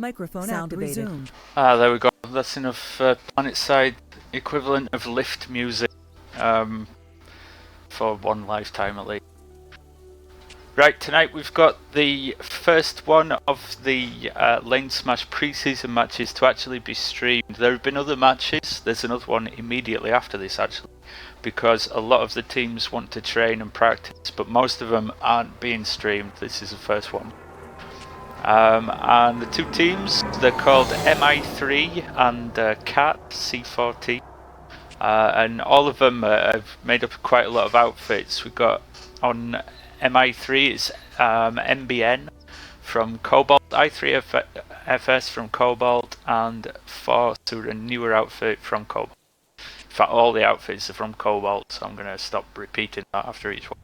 Microphone sound activated. Resumed. There we go. That's enough planet-side equivalent of lift music for one lifetime at least. Right, tonight we've got the first one of the Lanesmash pre-season matches to actually be streamed. There have been other matches. There's another one immediately after this actually, because a lot of the teams want to train and practice, but most of them aren't being streamed. This is the first one. And the two teams, they're called MI3 and CAT, C4T. And all of them have made up quite a lot of outfits. We've got on MI3, it's MBN from Cobalt, i3FS from Cobalt, and Force, who are a newer outfit from Cobalt. In fact, all the outfits are from Cobalt, so I'm going to stop repeating that after each one.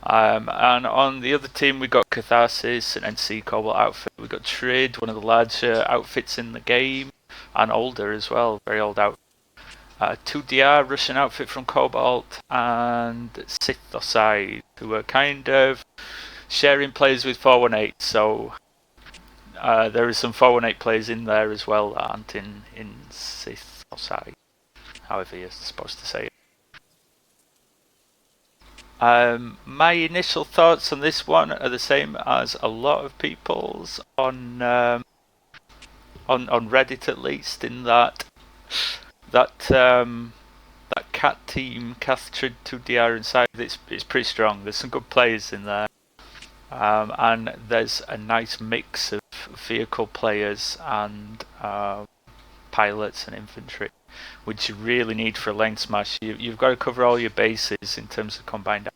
And on the other team, we got Catharsis, an NC Cobalt outfit. We got Trid, one of the larger outfits in the game, and older as well, very old outfit. 2DR, Russian outfit from Cobalt, and Sithoside, who are kind of sharing players with 418. So there is some 418 players in there as well that aren't in Sithoside, however you're supposed to say it. My initial thoughts on this one are the same as a lot of people's on Reddit, at least, in that CAT team, Cathrid, 2DR and Side, it's pretty strong. There's some good players in there, and there's a nice mix of vehicle players and pilots and infantry, which you really need for a Lanesmash. You've got to cover all your bases in terms of combined.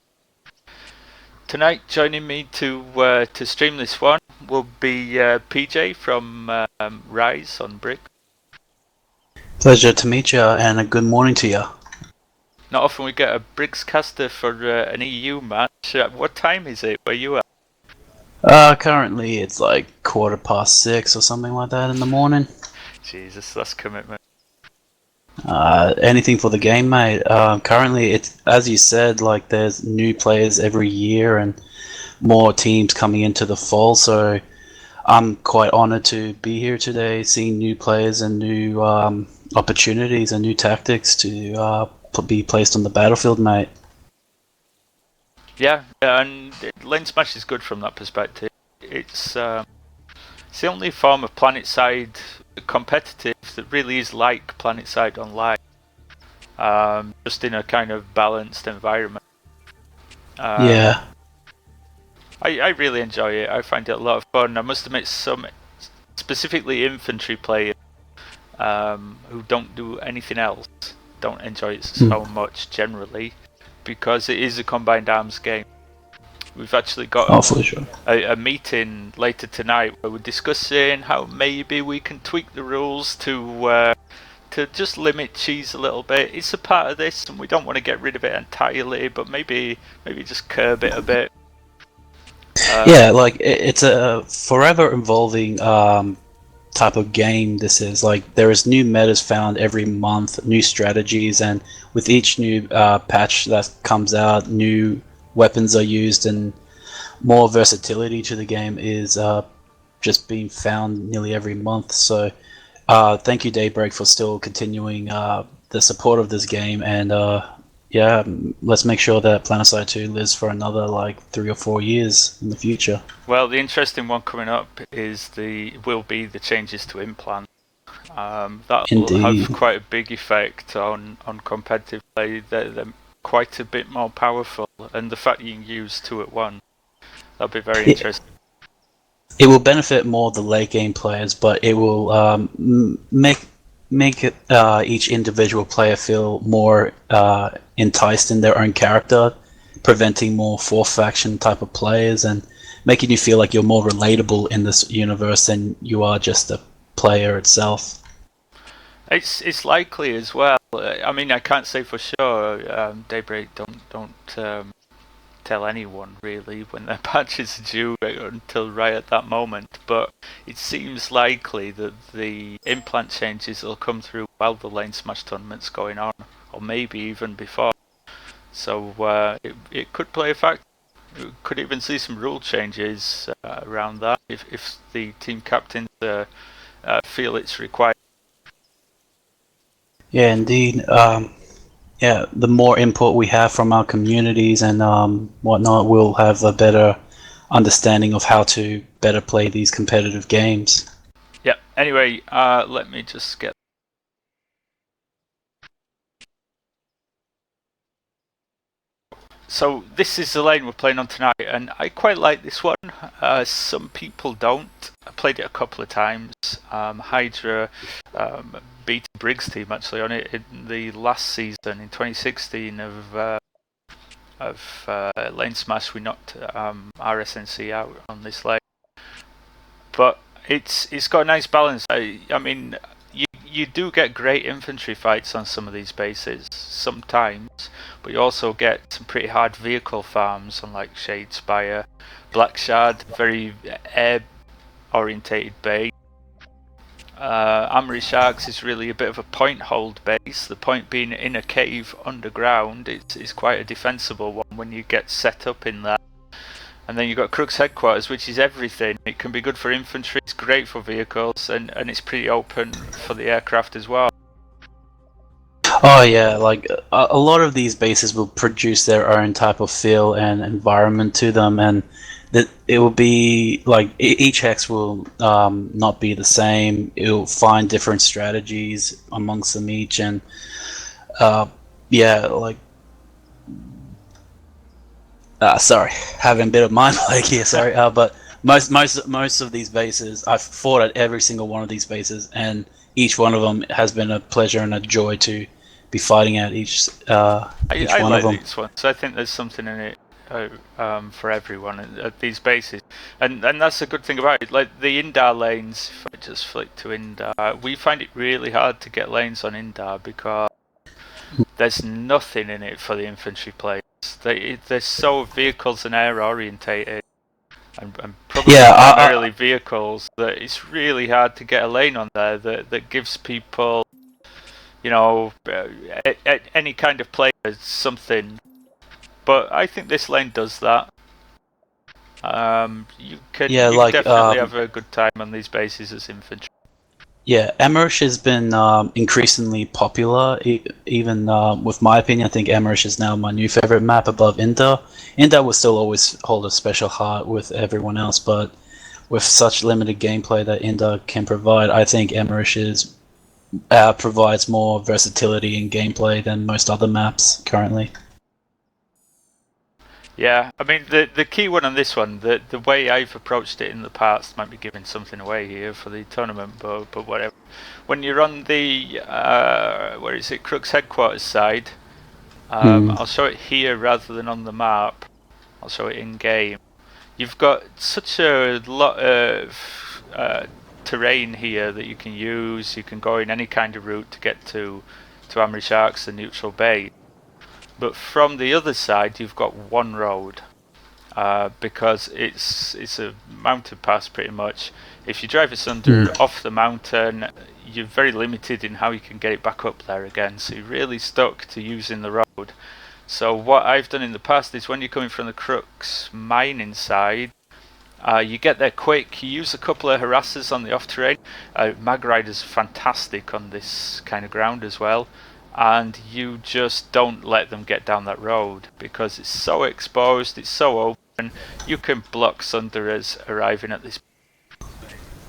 Tonight, joining me to stream this one will be PJ from Rise on Brick. Pleasure to meet you, and a good morning to you. Not often we get a Briggs caster for an EU match. What time is it where you are? Currently it's like 6:15 or something like that in the morning. Jesus, that's commitment. Anything for the game, mate. Currently, it's, as you said, like there's new players every year and more teams coming into the fall, so I'm quite honoured to be here today, seeing new players and new opportunities and new tactics to be placed on the battlefield, mate. Yeah, and Lanesmash is good from that perspective. It's the only form of planet-side competitive that really is like planet-side online, just in a kind of balanced environment. Yeah. I really enjoy it. I find it a lot of fun. I must admit, some specifically infantry players who don't do anything else don't enjoy it so much generally, because it is a combined arms game. We've actually got a meeting later tonight where we're discussing how maybe we can tweak the rules to just limit cheese a little bit. It's a part of this, and we don't want to get rid of it entirely, but maybe just curb it a bit. Yeah, like it's a forever evolving type of game. This is like there is new metas found every month, new strategies, and with each new patch that comes out, new weapons are used, and more versatility to the game is just being found nearly every month. So thank you, Daybreak, for still continuing the support of this game, and yeah, let's make sure that Planetside 2 lives for another like 3 or 4 years in the future. Well, the interesting one coming up will be the changes to implant. That'll have quite a big effect on competitive play. They're quite a bit more powerful, and the fact you can use 2 at once, that'll be very interesting. It will benefit more the late game players, but it will make each individual player feel more enticed in their own character, preventing more fourth faction type of players and making you feel like you're more relatable in this universe than you are just a player itself. It's likely as well. I mean, I can't say for sure. Daybreak don't tell anyone really when their patches are due until right at that moment, but it seems likely that the implant changes will come through while the Lanesmash tournament's going on, or maybe even before. So it could play a factor. We could even see some rule changes around that. if the team captains feel it's required. Yeah, indeed. Yeah, the more input we have from our communities and whatnot, we'll have a better understanding of how to better play these competitive games. Yeah. Anyway, let me just get. So this is the lane we're playing on tonight, and I quite like this one. Some people don't. I played it a couple of times. Hydra beat Briggs team actually on it in the last season in 2016 of Lanesmash. We knocked RSNC out on this lane, but it's got a nice balance. I mean, you do get great infantry fights on some of these bases sometimes, but you also get some pretty hard vehicle farms on like Shadespire, Black Shard, very air orientated base. Amory Sharks is really a bit of a point hold base. The point being in a cave underground, it's quite a defensible one when you get set up in there. And then you've got Crook's headquarters, which is everything. It can be good for infantry, it's great for vehicles, and it's pretty open for the aircraft as well. Oh yeah, like a lot of these bases will produce their own type of feel and environment to them, and that it will be like each hex will not be the same. It will find different strategies amongst them each, and yeah, like sorry, having a bit of mind lag here. Sorry, but most of these bases, I've fought at every single one of these bases, and each one of them has been a pleasure and a joy to be fighting at each I one like of them. these ones. I think there's something in it for everyone at these bases, and that's a good thing about it. Like the Indar lanes, if I just flick to Indar, we find it really hard to get lanes on Indar because there's nothing in it for the infantry players. They're so vehicles and air orientated, and probably primarily vehicles, that it's really hard to get a lane on there that gives people, you know, any kind of player something. But I think this lane does that. You can definitely have a good time on these bases as infantry. Yeah, Emmerich has been increasingly popular. Even with my opinion, I think Emmerich is now my new favorite map above Indar. Indar will still always hold a special heart with everyone else, but with such limited gameplay that Indar can provide, I think Emmerich provides more versatility in gameplay than most other maps currently. Yeah, I mean the key one on this one, the way I've approached it in the past, might be giving something away here for the tournament, but whatever. When you're on the where is it, Crook's headquarters side, I'll show it here rather than on the map. I'll show it in game. You've got such a lot of terrain here that you can use. You can go in any kind of route to get to Amory Sharks, the neutral base. But from the other side, you've got one road because it's a mountain pass pretty much. If you drive asunder off the mountain, you're very limited in how you can get it back up there again. So you're really stuck to using the road. So what I've done in the past is when you're coming from the Crooks mining side, you get there quick, you use a couple of harassers on the off terrain. Mag Rider's fantastic on this kind of ground as well. And you just don't let them get down that road because it's so exposed, it's so open. You can block Sunderers arriving at this.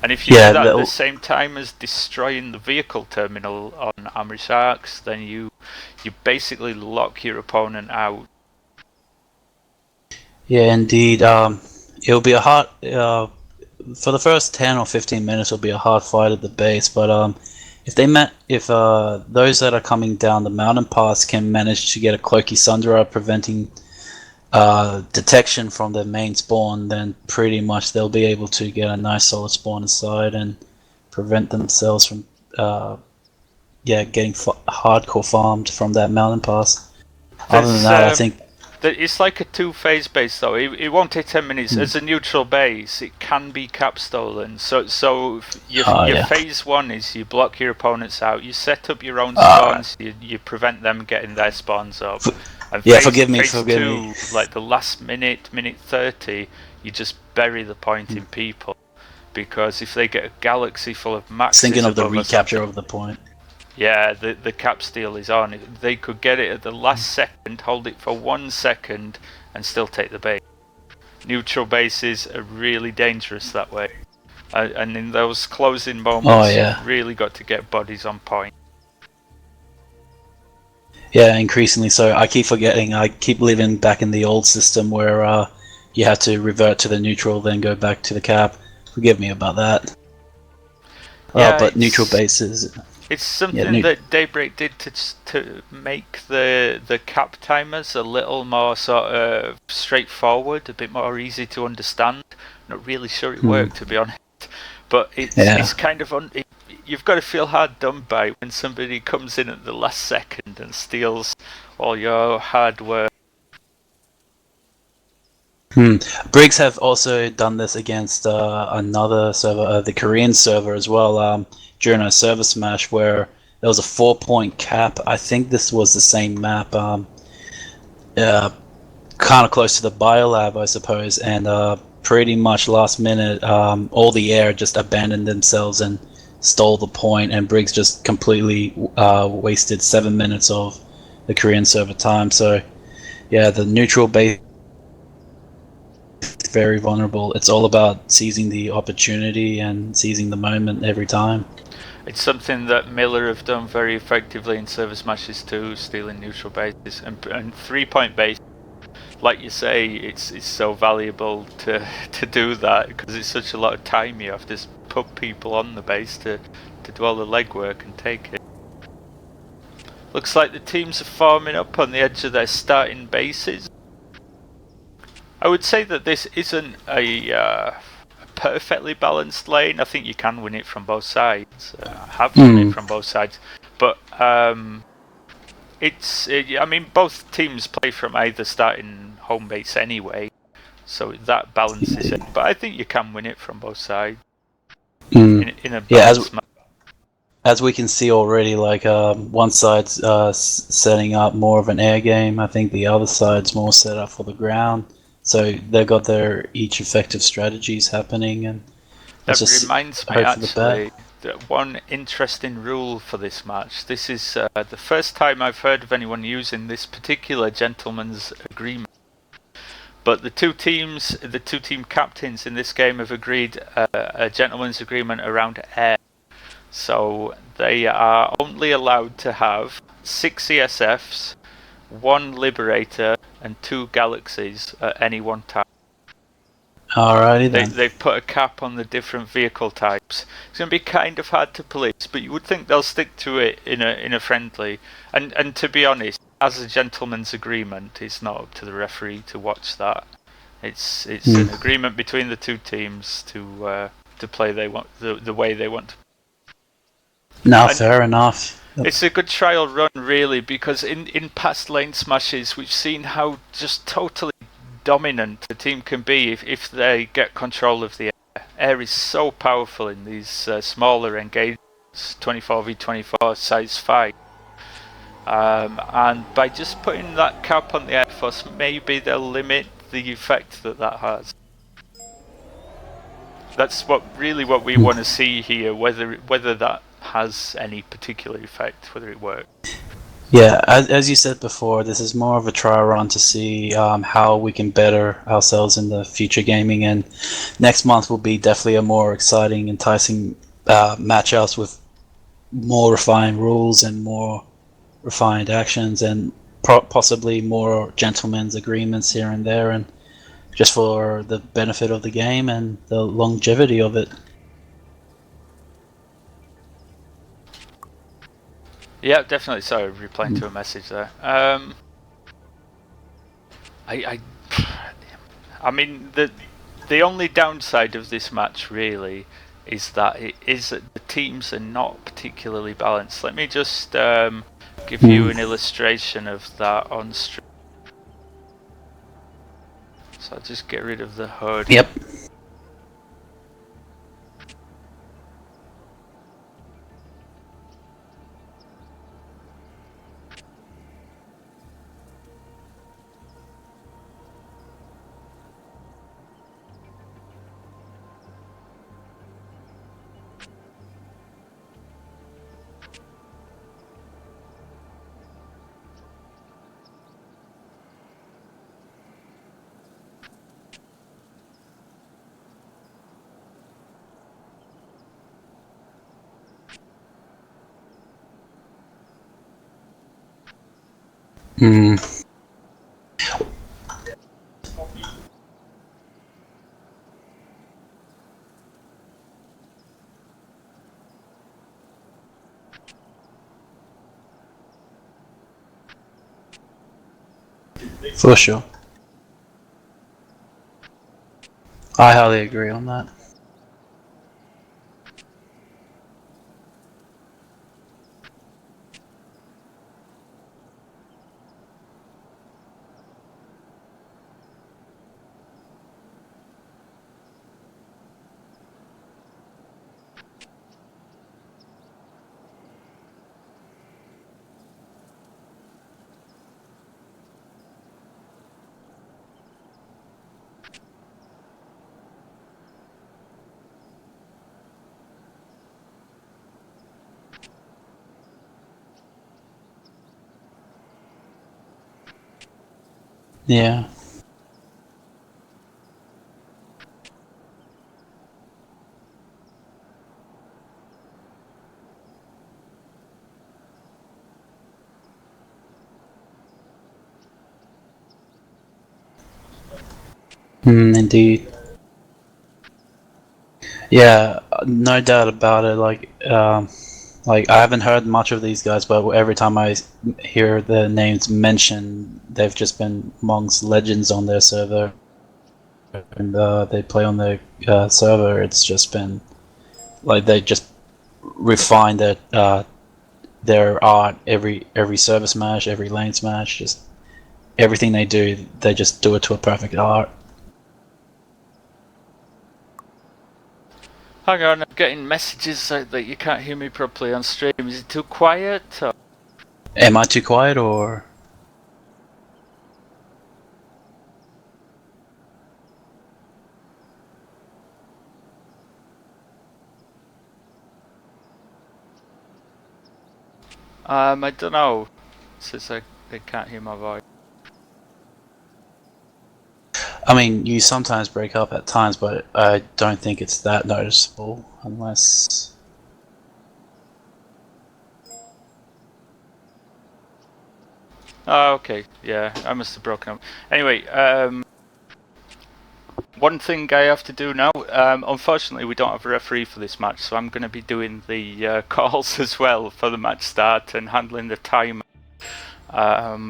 And if you do that at the same time as destroying the vehicle terminal on Amory Sharks, then you basically lock your opponent out. Yeah, indeed. It'll be a hard for the first 10 or 15 minutes. It'll be a hard fight at the base, but if those that are coming down the mountain pass can manage to get a Cloaky Sunderer preventing detection from their main spawn, then pretty much they'll be able to get a nice solid spawn inside and prevent themselves from getting hardcore farmed from that mountain pass. Other than that, I think it's like a two-phase base though. It won't take 10 minutes. As a neutral base, it can be cap stolen. So your phase one is you block your opponents out, you set up your own spawns, you prevent them getting their spawns up. And forgive me. Like the last minute 30, you just bury the point in people. because if they get a galaxy full of maxes, thinking of the above or recapture something, of the point. yeah, the cap steal is on. They could get it at the last second, hold it for 1 second, and still take the base. Neutral bases are really dangerous that way. And in those closing moments, you've really got to get bodies on point. Yeah, increasingly so. I keep forgetting. I keep living back in the old system where you had to revert to the neutral, then go back to the cap. Forgive me about that. Yeah, but neutral bases. It's something that Daybreak did to make the cap timers a little more sort of straightforward, a bit more easy to understand. Not really sure it worked, to be honest. But it's kind of you've got to feel hard done by when somebody comes in at the last second and steals all your hard work. Briggs have also done this against another server, the Korean server as well, during a server smash where there was a 4-point cap. I think this was the same map, kind of close to the biolab, I suppose, and pretty much last minute, all the air just abandoned themselves and stole the point, and Briggs just completely wasted 7 minutes of the Korean server time. So, yeah, the neutral base very vulnerable. It's all about seizing the opportunity and seizing the moment every time. It's something that Miller have done very effectively in server smashes too, stealing neutral bases and 3-point base. Like you say, it's so valuable to do that because it's such a lot of time you have to put people on the base to do all the legwork and take it. Looks like the teams are forming up on the edge of their starting bases. I would say that this isn't a perfectly balanced lane. I think you can win it from both sides. Have won it from both sides, but I mean, both teams play from either starting home base anyway, so that balances it. But I think you can win it from both sides in a balanced match. As we can see already, like one side's setting up more of an air game. I think the other side's more set up for the ground. So they've got their each effective strategies happening, and that reminds me actually that one interesting rule for this match. This is the first time I've heard of anyone using this particular gentleman's agreement. But the two team captains in this game have agreed a gentleman's agreement around air. So they are only allowed to have 6 ESFs, 1 Liberator, and 2 Galaxies at any one time. Alrighty then. They've put a cap on the different vehicle types. It's going to be kind of hard to police, but you would think they'll stick to it in a friendly. And to be honest, as a gentleman's agreement, it's not up to the referee to watch that. It's an agreement between the two teams to play the way they want to. No, fair enough. It's a good trial run, really, because in past lane smashes, we've seen how just totally dominant a team can be if they get control of the air. Air is so powerful in these smaller engagements, 24v24 size fight. And by just putting that cap on the Air Force, maybe they'll limit the effect that has. That's what we want to see here, whether that has any particular effect, whether it works. Yeah, as you said before, this is more of a trial run to see how we can better ourselves in the future gaming, and next month will be definitely a more exciting, enticing matchups with more refined rules and more refined actions, and possibly more gentlemen's agreements here and there, and just for the benefit of the game and the longevity of it. Yeah, definitely. Sorry, replying to a message there. I mean, the only downside of this match really is that the teams are not particularly balanced. Let me just give you an illustration of that on stream. So I'll just get rid of the HUD. Yep. Hmm. For sure. I highly agree on that. Yeah. Indeed. Yeah, no doubt about it. Like I haven't heard much of these guys, but every time I hear their names mentioned, they've just been amongst legends on their server, and they play on their server. It's just been like they just refine their art every service smash, every lane smash, just everything they do, they just do it to a perfect art. Hang on, I'm getting messages that you can't hear me properly on stream. Is it too quiet? Or? Am I too quiet or? I don't know, since they can't hear my voice. I mean, you sometimes break up at times, but I don't think it's that noticeable unless. Oh, okay. Yeah, I must have broken up. Anyway, one thing I have to do now. Unfortunately, we don't have a referee for this match, so I'm going to be doing the calls as well for the match start and handling the timer.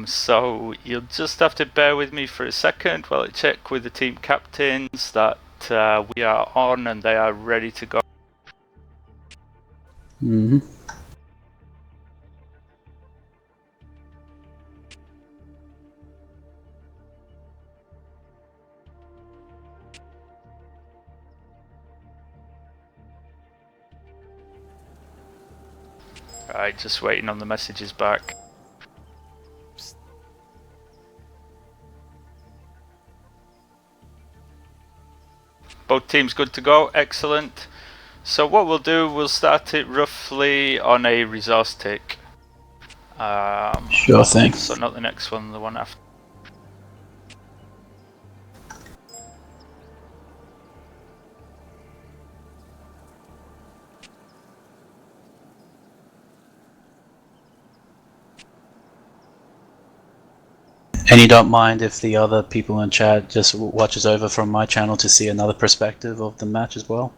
So you'll just have to bear with me for a second while I check with the team captains that we are on and they are ready to go. Mm-hmm. Right, just waiting on the messages back. Both teams good to go, excellent. So what we'll do, we'll start it roughly on a resource tick. Sure thing. So not the next one, the one after. And you don't mind if the other people in chat just watches over from my channel to see another perspective of the match as well?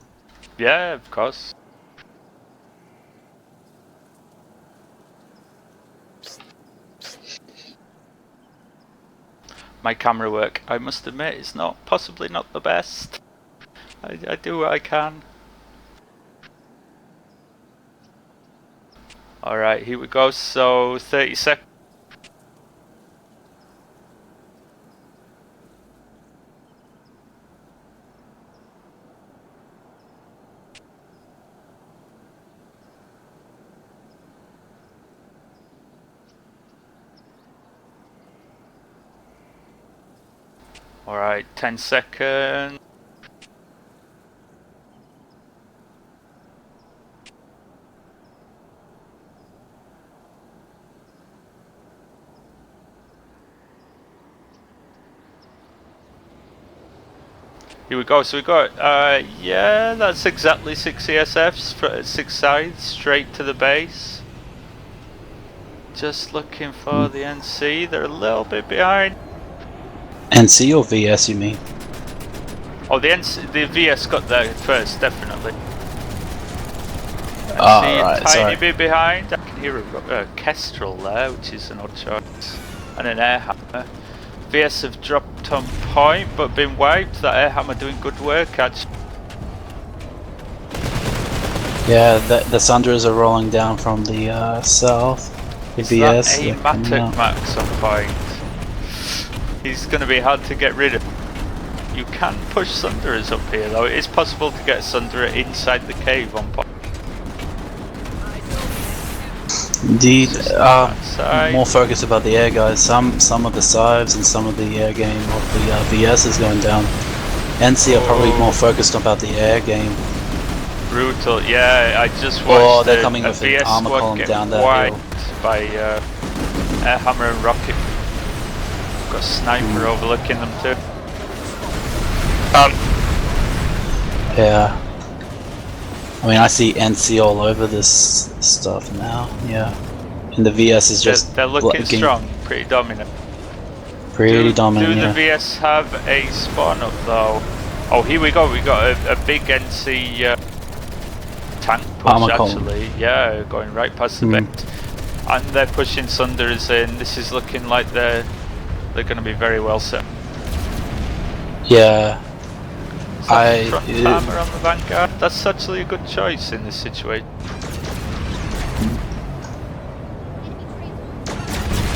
Yeah, of course. My camera work, I must admit, is possibly not the best. I do what I can. Alright, here we go. So 30 seconds. Alright, 10 seconds. Here we go. So we got, yeah, that's exactly 6 ESFs, 6 sides, straight to the base. Just looking for the NC. They're a little bit behind. NC or VS, you mean? Oh, the VS got there first, definitely. Oh, right, tiny bit behind. I can hear a Kestrel there, which is an odd choice, and an air hammer. VS have dropped on point, but been wiped. That air hammer doing good work, actually. Yeah, the Sundras are rolling down from the south. The VS. That a Max on point. He's going to be hard to get rid of. You can push Sunderers up here, though. It is possible to get a Sunderer inside the cave on point. Indeed, more focus about the air guys. Some of the Scythes and some of the air game of the VS is going down. NC are probably more focused about the air game. Brutal, yeah. I just watched they're coming with VS an armor column down that hill. By air hammer and rocket. Got a sniper overlooking them too. Yeah. I mean, I see NC all over this stuff now. Yeah, and the VS is just they're looking strong, pretty dominant. Pretty dominant. Do the VS have a spawn up though? Oh, here we go. We got a big NC tank push actually. Yeah, going right past the base, and they're pushing Sunderers in. This is looking like they're going to be very well set. Yeah. Front armor on the Vanguard. That's actually a good choice in this situation.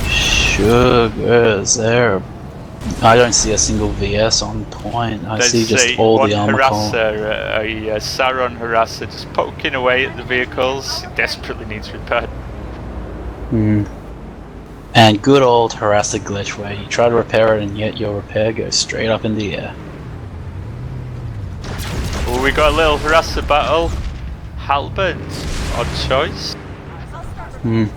Sugars there. I don't see a single VS on point. I see just all the armor harasser, a Saron harasser just poking away at the vehicles. It desperately needs repair. And good old harasser glitch where you try to repair it and yet your repair goes straight up in the air. Oh, we got a little harasser battle. Halberd, odd choice. And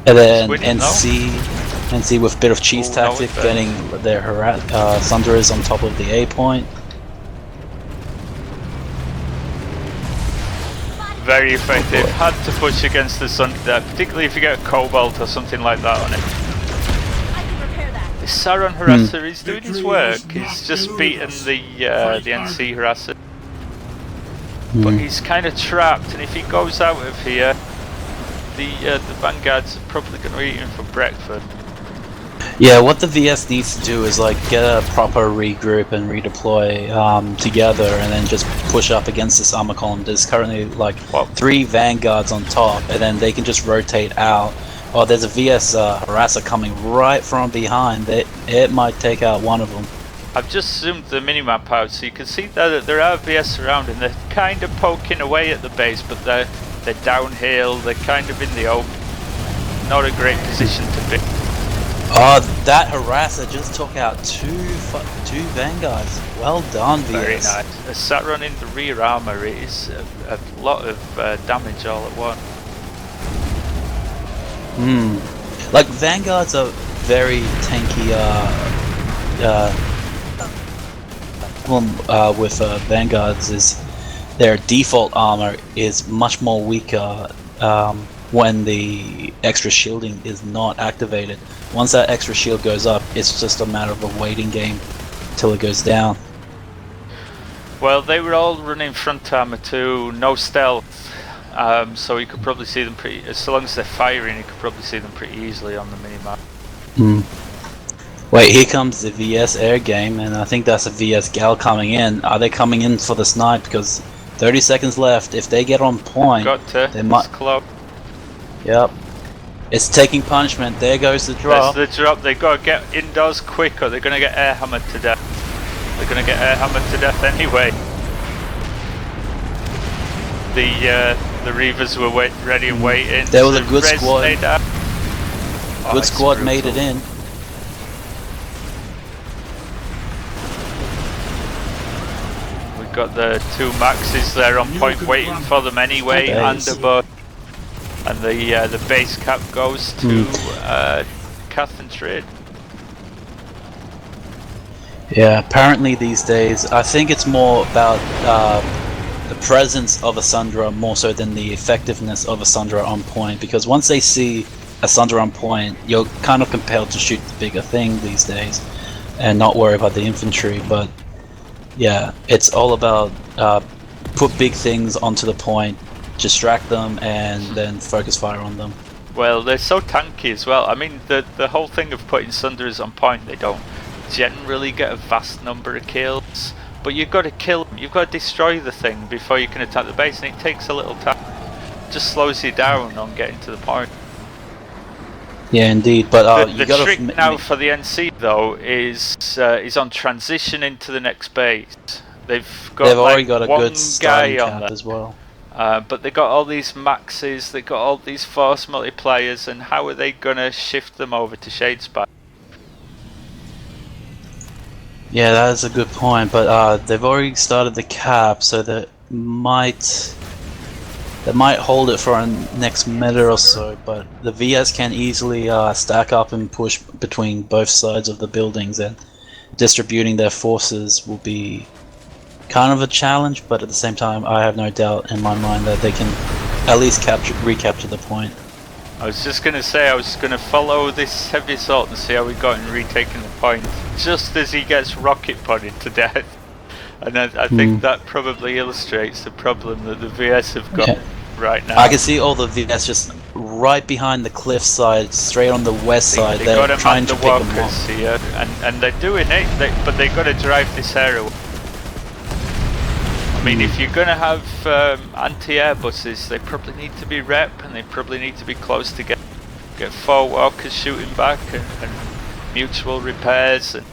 then NC with a bit of cheese tactic, getting their Sunderers on top of the A point. Very effective. Had to push against the Sun there, particularly if you get a Cobalt or something like that on it. This Saron harasser is doing his work. He's just beaten the NC harasser. But he's kind of trapped, and if he goes out of here, the Vanguards are probably going to eat him for breakfast. Yeah, what the VS needs to do is like get a proper regroup and redeploy together, and then just push up against this armor column. There's currently like 3 Vanguards on top, and then they can just rotate out. Oh, there's a VS harasser coming right from behind. It might take out one of them. I've just zoomed the minimap out, so you can see that there are VS around, and they're kind of poking away at the base, but they're downhill. They're kind of in the open. Not a great position to be. Oh, that harasser just took out two Vanguards. Well done, VS. Very nice. A Saron in the rear armor is a lot of damage all at once. Like Vanguards are very tanky. With Vanguards is their default armor is much more weaker when the extra shielding is not activated. Once that extra shield goes up, it's just a matter of a waiting game till it goes down. Well, they were all running front armor too, no stealth, so you could probably see them so long as they're firing, you could probably see them pretty easily on the minimap. Wait, here comes the VS air game, and I think that's a VS Gal coming in. Are they coming in for the snipe? Because 30 seconds left. If they get on point, they might. Close. Yep. It's taking punishment. There goes the drop. There's the drop. They got to get indoors quick, or they're going to get air hammered to death. They're going to get air hammered to death anyway. The Reavers were ready and waiting. There was a good squad. Good squad made it in. Got the 2 Maxes there on point waiting for them anyway, and above. And the base cap goes to Cath and Trade. Yeah, apparently these days, I think it's more about the presence of a Sundra more so than the effectiveness of a Sundra on point, because once they see a Sunder on point, you're kind of compelled to shoot the bigger thing these days, and not worry about the infantry. But yeah, it's all about put big things onto the point, distract them, and then focus fire on them. Well, they're so tanky as well. I mean, the whole thing of putting Sunderers on point, they don't generally get a vast number of kills, but you've got to kill them, you've got to destroy the thing before you can attack the base, and it takes a little time. It just slows you down on getting to the point. Yeah, indeed. But the trick now for the NC though is on transition into the next base. They've already got a one good guy on cap there as well. but they got all these maxes, they got all these force multiplayers, and how are they gonna shift them over to Shadespire? Yeah, that is a good point, but they've already started the cap, so they might hold it for a next meta or so, but the VS can easily stack up and push between both sides of the buildings, and distributing their forces will be kind of a challenge, but at the same time I have no doubt in my mind that they can at least recapture the point. I was just going to say, I was going to follow this heavy assault and see how we got in retaking the point, just as he gets rocket podded to death. And I think that probably illustrates the problem that the VS have got right now. I can see all the VS just right behind the cliff side, straight on the west side. They're got trying to pick them off here, and they're doing it, but they've got to drive this area. I mean, if you're going to have anti-air buses, they probably need to be rep, and they probably need to be close to get 4 walkers shooting back, and mutual repairs, and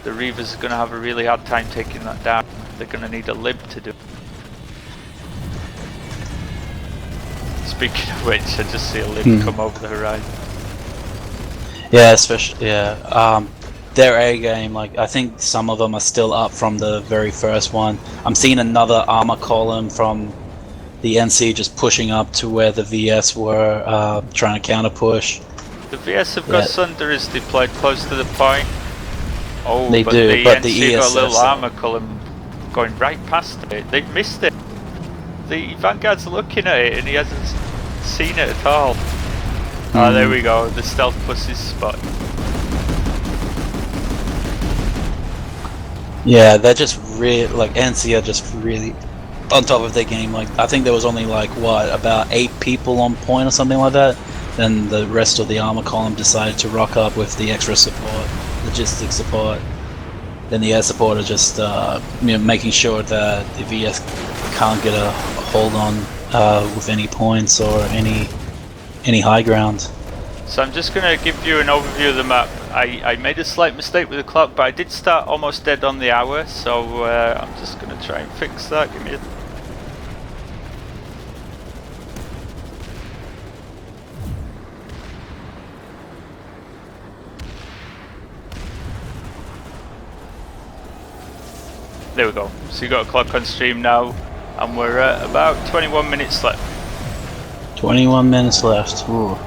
the Reavers are going to have a really hard time taking that down. They're going to need a lib to do. Speaking of which, I just see a lib come over the horizon. Yeah, especially, their A game, like, I think some of them are still up from the very first one. I'm seeing another armor column from the NC just pushing up to where the VS were, trying to counter push. The VS have got Sunderers deployed close to the point. Oh, they but do, the but NC the got a little ESS armor column going right past it. They've missed it. The Vanguard's looking at it and he hasn't seen it at all. Ah, there we go, the stealth bus is spotted. Yeah, they're just really, like, NC are just really on top of their game. Like, I think there was only like, what, about 8 people on point or something like that. Then the rest of the armor column decided to rock up with the extra support, logistics support. Then the air support are just making sure that the VS can't get a hold on with any points or any high ground. So I'm just going to give you an overview of the map. I made a slight mistake with the clock, but I did start almost dead on the hour, so I'm just going to try and fix that. Give me a... There we go. So you got a clock on stream now, and we're at about 21 minutes left. 21 minutes left. Ooh.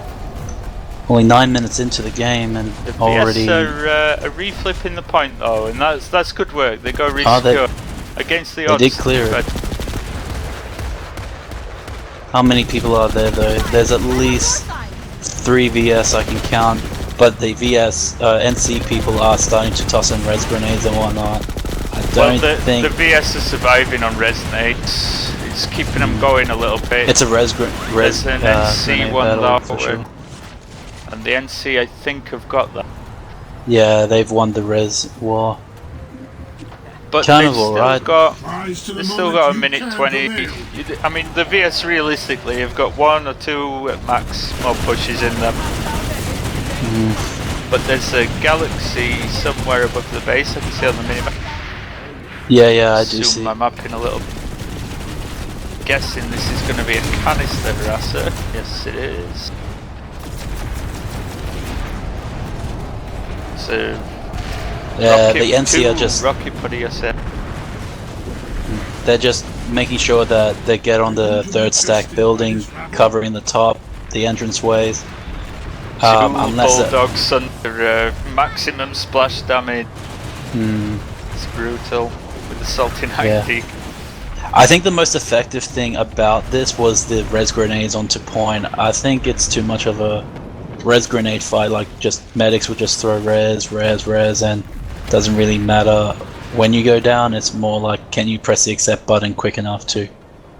Only 9 minutes into the game and the already... VS are reflipping the point though, and that's good work. They go really secure against the odds. They did clear it. How many people are there though? There's at least 3 VS I can count, but the VS NC people are starting to toss in res grenades and whatnot. I don't think... the VS are surviving on res nades. It's keeping them going a little bit. It's a res There's an NC one though, for sure. And the NC I think have got that. Yeah, they've won the res war. But kind they've of alright. They've still got a minute 20. I mean, the VS realistically have got 1 or 2 at max more pushes in them. But there's a galaxy somewhere above the base I can see on the minimap. Yeah, I do see. Zoom my map in a little. Guessing this is going to be a canister harasser. Yes, it is. So, yeah, the NC are just... Rocket Putty, I said. They're just making sure that they get on the 3rd stack building, covering the top, the entranceways. Bulldogs under maximum splash damage. It's brutal with the salty 90. I think the most effective thing about this was the res grenades onto point. I think it's too much of a res grenade fight, like just medics would just throw res, and doesn't really matter when you go down. It's more like, can you press the accept button quick enough to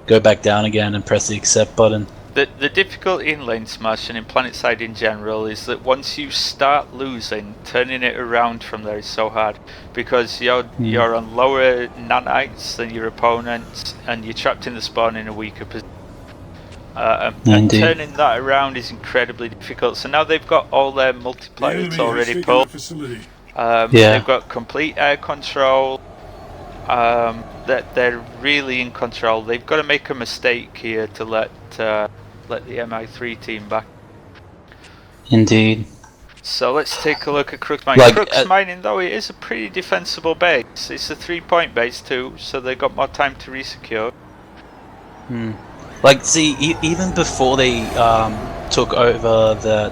go back down again and press the accept button. The difficulty in Lanesmash and in PlanetSide in general is that once you start losing, turning it around from there is so hard, because you're on lower nanites than your opponents, and you're trapped in the spawn in a weaker position. And turning that around is incredibly difficult. So now they've got all their multipliers already pulled. They've got complete air control. That they're really in control. They've got to make a mistake here to let the MI3 team back. Indeed. So let's take a look at Crux Mining. Crux Mining, though, it is a pretty defensible base. It's a 3-point base too, so they got more time to resecure. Like, see, even before they took over the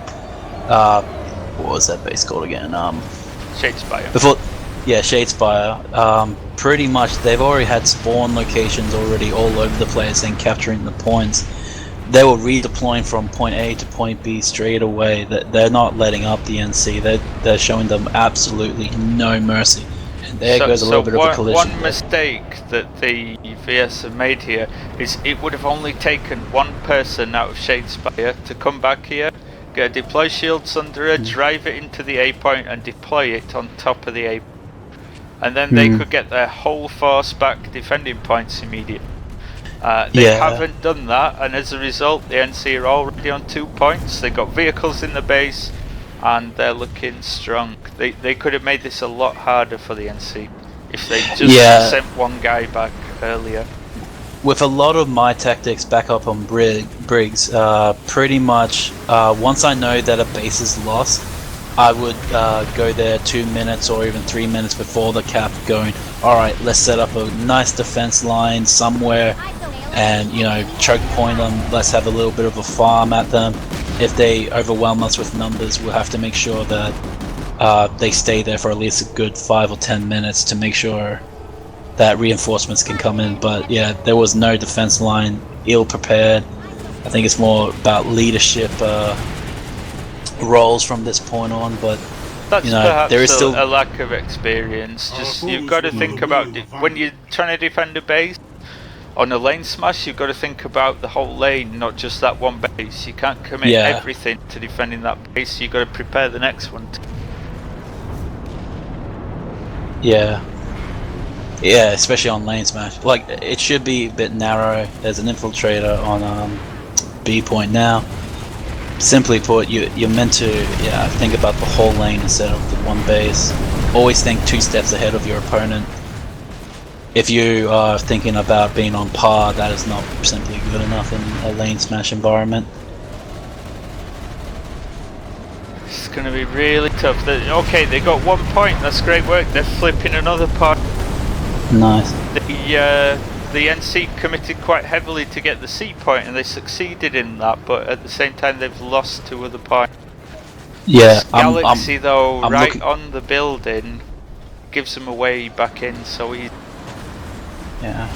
what was that base called again? Shadespire. Shadespire. Pretty much, they've already had spawn locations already all over the place and capturing the points. They were redeploying from point A to point B straight away. They're not letting up the NC. They're showing them absolutely no mercy. And there goes a little bit of a collision. One mistake that the VS have made here is it would have only taken one person out of Shadespire to come back here, get a deploy shield Sunderer, drive it into the A point and deploy it on top of the A point. And then they could get their whole force back defending points immediately. They haven't done that, and as a result the NC are already on 2 points. They've got vehicles in the base and they're looking strong. They could have made this a lot harder for the NC if they just sent one guy back earlier. With a lot of my tactics back up on Briggs, pretty much once I know that a base is lost, I would go there 2 minutes or even 3 minutes before the cap, going, alright, let's set up a nice defense line somewhere and, you know, choke point them. Let's have a little bit of a farm at them. If they overwhelm us with numbers, we'll have to make sure that they stay there for at least a good 5 or 10 minutes to make sure that reinforcements can come in. But yeah, there was no defense line, ill prepared. I think it's more about leadership roles from this point on, but that's, you know, perhaps there is still a lack of experience. Just you've got to think about when you're trying to defend a base on a lane smash. You've got to think about the whole lane, not just that one base. You can't commit everything to defending that base. You've got to prepare the next one. Yeah, especially on Lanesmash. Like, it should be a bit narrow. There's an infiltrator on B point now. Simply put, you're meant to think about the whole lane instead of the one base. Always think 2 steps ahead of your opponent. If you are thinking about being on par, that is not simply good enough in a Lanesmash environment. It's going to be really tough. Okay, they got 1 point. That's great work. They're flipping another point. Nice. The NC committed quite heavily to get the C point, and they succeeded in that, but at the same time they've lost 2 other points. Yeah, this Galaxy though, right on the building, gives them a way back in so easy. Yeah.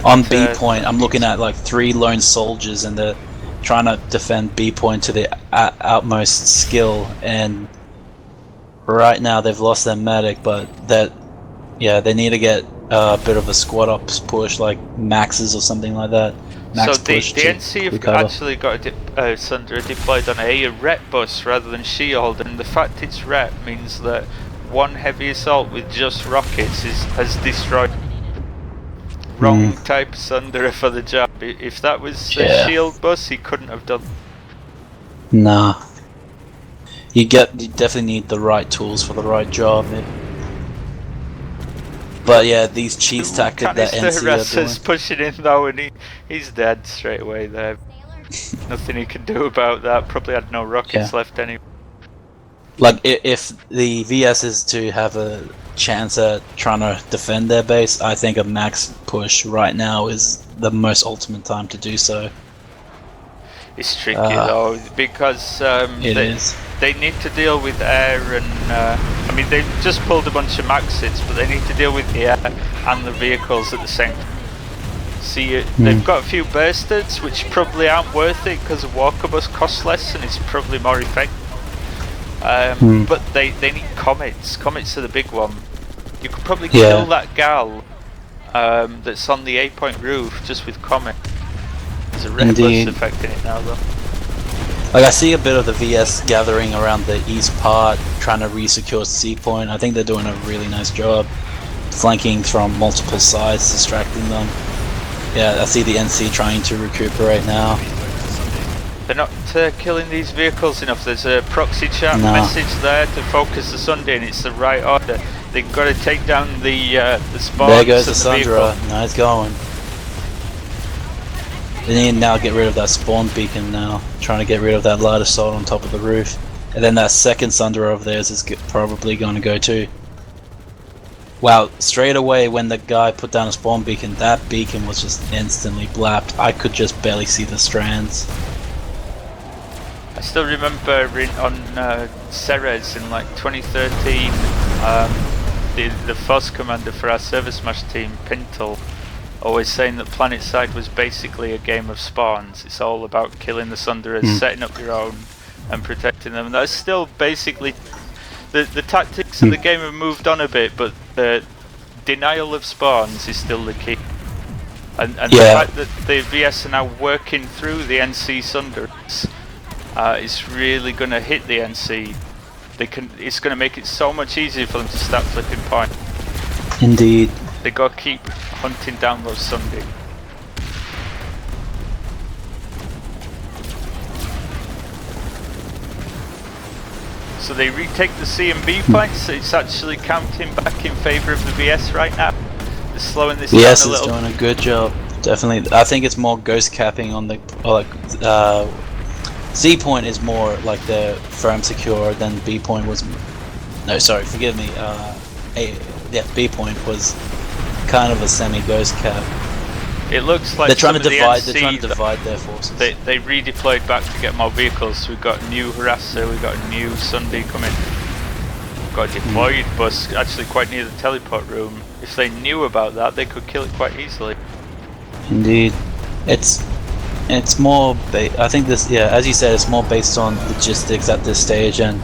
On B point, I'm looking at like 3 lone soldiers, and they're trying to defend B point to the utmost skill, and right now they've lost their medic, but they need to get a bit of a squad ops push, like maxes or something like that. Max so the NC have actually got a Sunderer deployed on a rep bus rather than shield, and the fact it's rep means that 1 heavy assault with just rockets has destroyed. Wrong type Sunderer for the job. If that was a shield bus, he couldn't have done. Nah. You definitely need the right tools for the right job. But yeah, these cheese tactics that NC are doing. Pushing in though, and he's dead straight away there. Nothing he can do about that. Probably had no rockets left anyway. Like, if the VS is to have a chance at trying to defend their base, I think a max push right now is the most ultimate time to do so. It's tricky though, because they need to deal with air and I mean, they've just pulled a bunch of maxes, but they need to deal with the air and the vehicles at the same time. See, they've got a few bursters which probably aren't worth it because a walker bus costs less and it's probably more effective. But they need comets. Comets are the big one. You could probably kill that gal that's on the 8-point roof just with comet. There's a red bus effect in it now though. Like I see a bit of the VS gathering around the east part, trying to re-secure C point. I think they're doing a really nice job, flanking from multiple sides, distracting them. Yeah, I see the NC trying to recuperate now. They're not killing these vehicles enough. There's a proxy chat message there to focus the Sunday, and it's the right order. They've got to take down the spawns. There goes the Sundra. Nice going. They need to now get rid of that spawn beacon now. Trying to get rid of that light assault on top of the roof. And then that second Sundra of theirs is probably going to go too. Wow, straight away when the guy put down a spawn beacon, that beacon was just instantly blapped. I could just barely see the strands. I still remember on Ceres in like 2013, the force commander for our Service-Mash team, Pintle, always saying that PlanetSide was basically a game of spawns. It's all about killing the Sunderers, setting up your own and protecting them. And that's still basically the tactics of the game have moved on a bit, but the denial of spawns is still the key. And the fact that the VS are now working through the NC Sunderers is really going to hit the NC. It's going to make it so much easier for them to start flipping point. Indeed. They got to keep hunting down those Sunday. So they retake the C and B points, so it's actually counting back in favour of the VS right now. They're slowing this down a little. VS is doing a good job, definitely. I think it's more ghost capping on the C point is more like the firm secure than B point was. No, sorry, forgive me. B point was kind of a semi-ghost cap. It looks like they're trying to divide. The NC, they're trying to divide their forces. They redeployed back to get more vehicles. So we've got a new harasser, we've got a new Sunday coming. We've got a deployed bus actually quite near the teleport room. If they knew about that, they could kill it quite easily. Indeed, it's more. I think this, as you said, it's more based on logistics at this stage, and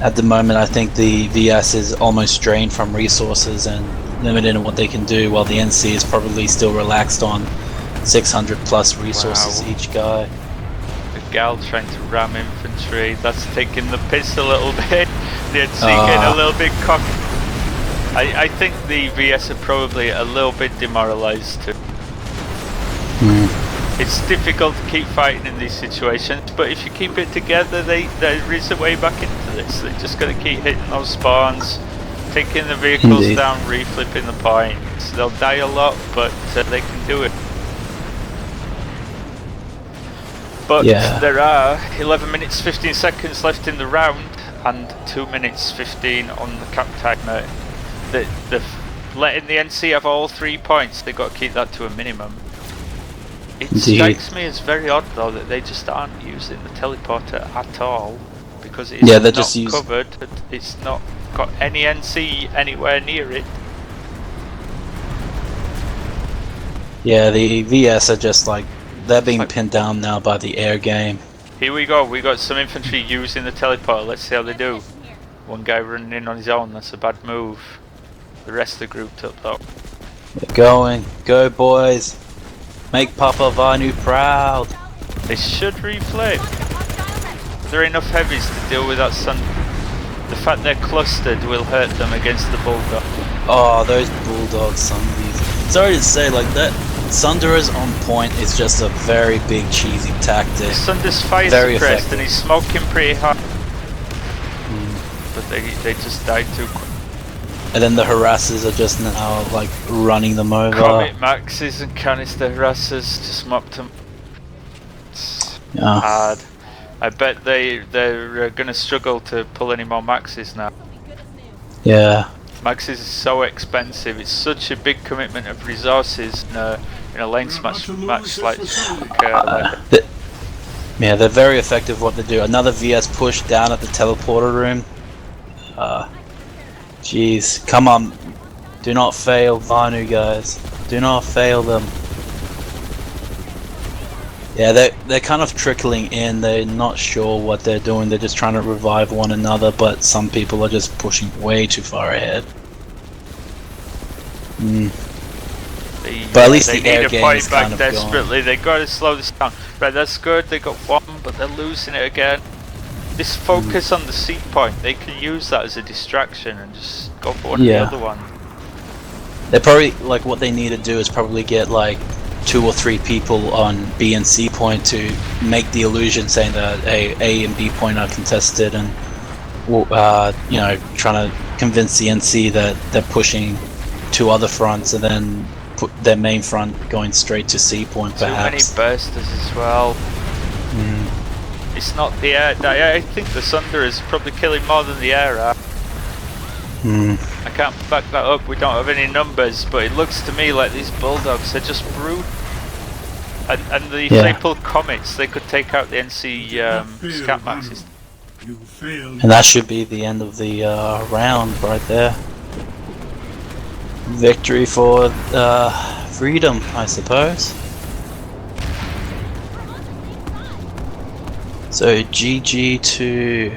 at the moment, I think the VS is almost drained from resources and limited in what they can do, while the NC is probably still relaxed on 600 plus resources each guy. The gal trying to ram infantry, that's taking the piss a little bit. The NC getting a little bit cocky. I think the VS are probably a little bit demoralised too. It's difficult to keep fighting in these situations, but if you keep it together, there is a way back into this. They just got to keep hitting those spawns, taking the vehicles down, reflipping the points. They'll die a lot, but they can do it. But there are 11 minutes 15 seconds left in the round, and 2 minutes 15 on the cap timer. They're letting the NC have all 3 points. They've got to keep that to a minimum. It strikes me as very odd though that they just aren't using the teleporter at all, because it's they're not just covered. It's not got any NC anywhere near it. Yeah, the VS are just like, they're being pinned down now by the air game. Here we go, we got some infantry using the teleporter. Let's see how they do. One guy running in on his own, that's a bad move. The rest of the group took though. They're going, go boys! Make Papa Vanu proud! They should reflip. There are enough heavies to deal with that sun. The fact they're clustered will hurt them against the Bulldog. Oh, those Bulldog Sundays. Sorry to say, like that Sunderers on point is just a very big cheesy tactic. Sunder's fire suppressed and he's smoking pretty hard. But they just died too quick. And then the harassers are just now like running them over. Comet Maxes and canister harassers just mopped them. It's hard. I bet they're gonna struggle to pull any more Maxes now. Yeah. Maxes is so expensive. It's such a big commitment of resources in a Lanesmash match like yeah, they're very effective what they do. Another VS push down at the teleporter room. Jeez, come on. Do not fail Vanu, guys. Do not fail them. Yeah, they're kind of trickling in. They're not sure what they're doing. They're just trying to revive one another, but some people are just pushing way too far ahead. But at least they the air need a game point is back kind of desperately. They got to slow this down. Right, that's good. They got one, but they're losing it again. This focus on the C point, they can use that as a distraction and just go for one of the other ones. They probably, like, what they need to do is probably get like 2 or 3 people on B and C point to make the illusion saying that A and B point are contested, and you know, trying to convince the NC that they're pushing 2 other fronts, and then put their main front going straight to C point. Perhaps too many bursters as well. It's not the air. I think the Sunder is probably killing more than the air are. I can't back that up. We don't have any numbers, but it looks to me like these Bulldogs are just brutal. And if they pull comets, they could take out the NC Scat Maxes. And that should be the end of the round right there. Victory for freedom, I suppose. So GG to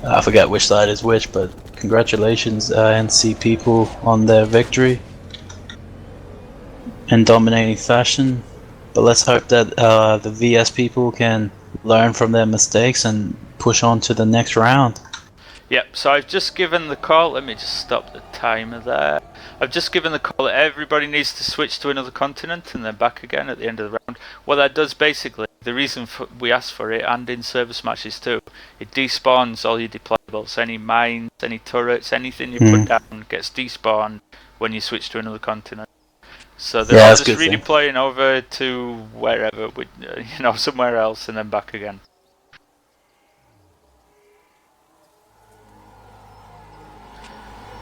I forget which side is which, but congratulations NC people on their victory in dominating fashion. But let's hope that the VS people can learn from their mistakes and push on to the next round. Yep, so I've just given the call. Let me just stop the timer there. I've just given the call that everybody needs to switch to another continent and then back again at the end of the round. What that does basically, the reason we asked for it, and in service matches too, it despawns all your deployables. Any mines, any turrets, anything you put down gets despawned when you switch to another continent. So they're all just redeploying over to wherever, you know, somewhere else and then back again.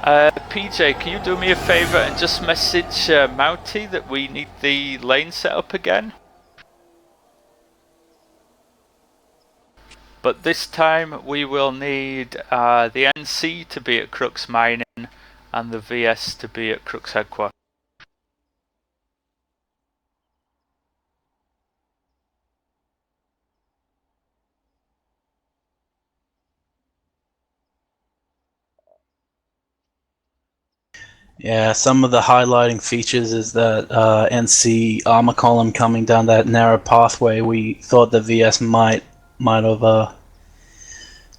PJ, can you do me a favour and just message MI3 that we need the lane set up again? But this time we will need the NC to be at Crux Mining and the VS to be at Crux Headquarters. Yeah, some of the highlighting features is that NC armor column coming down that narrow pathway. We thought the VS might have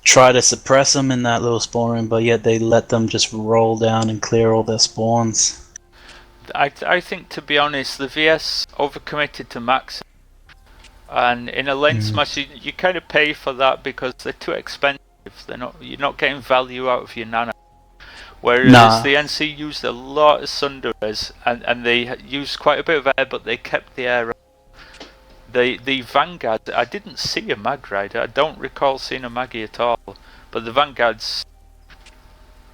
tried to suppress them in that little spawn room, but yet they let them just roll down and clear all their spawns. I think, to be honest, the VS overcommitted to max, and in a Lanesmash you kind of pay for that because they're too expensive. You're not getting value out of your nano. Whereas the NC used a lot of Sunderers, and they used quite a bit of air, but they kept the air up. The Vanguard, I didn't see a Mag Rider. I don't recall seeing a Maggie at all. But the Vanguards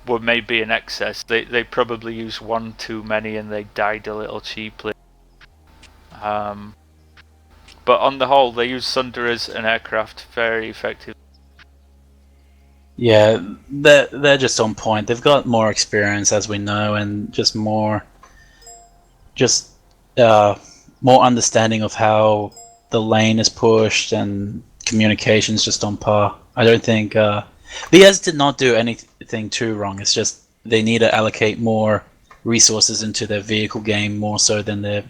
were maybe in excess. They probably used one too many and they died a little cheaply. But on the whole, they used Sunderers and aircraft very effectively. Yeah, they're just on point. They've got more experience, as we know, and just more understanding of how the lane is pushed, and communications just on par. I don't think VS did not do anything too wrong. It's just they need to allocate more resources into their vehicle game more so than their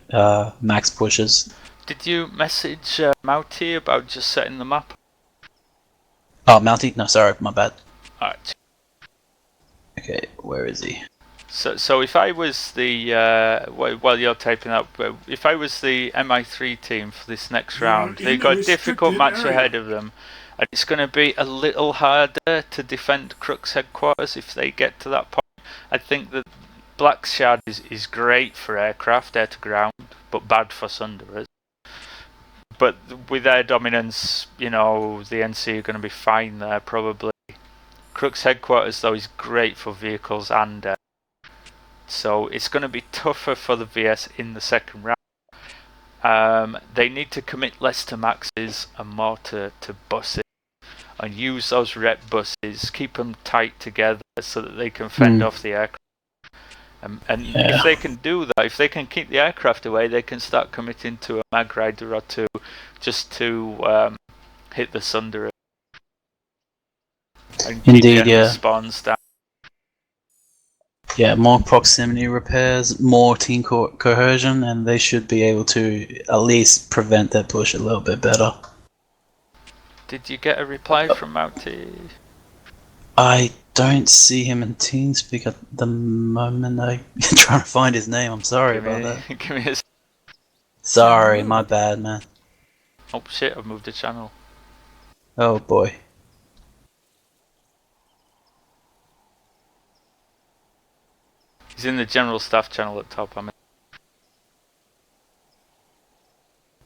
max pushes. Did you message MI3 about just setting the map? Oh, Mountie? No, sorry, my bad. Alright. Okay, where is he? So if I was the while you're typing up, if I was the MI3 team for this next round, they've got a difficult match ahead of them, and it's going to be a little harder to defend Crux Headquarters if they get to that point. I think that Black Shard is great for aircraft, air to ground, but bad for Sunderers. But with their dominance, you know, the NC are going to be fine there probably. Crux Headquarters though is great for vehicles and air. So it's going to be tougher for the VS in the second round. They need to commit less to maxes and more to buses, and use those rep buses, keep them tight together so that they can fend off the aircraft. And Yeah. if they can do that, if they can keep the aircraft away, they can start committing to a mag rider or two, just to hit the Sunder and keep the Indeed, enemy yeah. spawns down. Yeah, more proximity repairs, more team cohesion, and they should be able to at least prevent that push a little bit better. Did you get a reply from MI3? I don't see him in TeamSpeak at the moment. I'm trying to find his name. I'm sorry about that. Give me a. Sorry, my bad, man. Oh shit! I've moved the channel. Oh boy. He's in the general staff channel at top. I mean.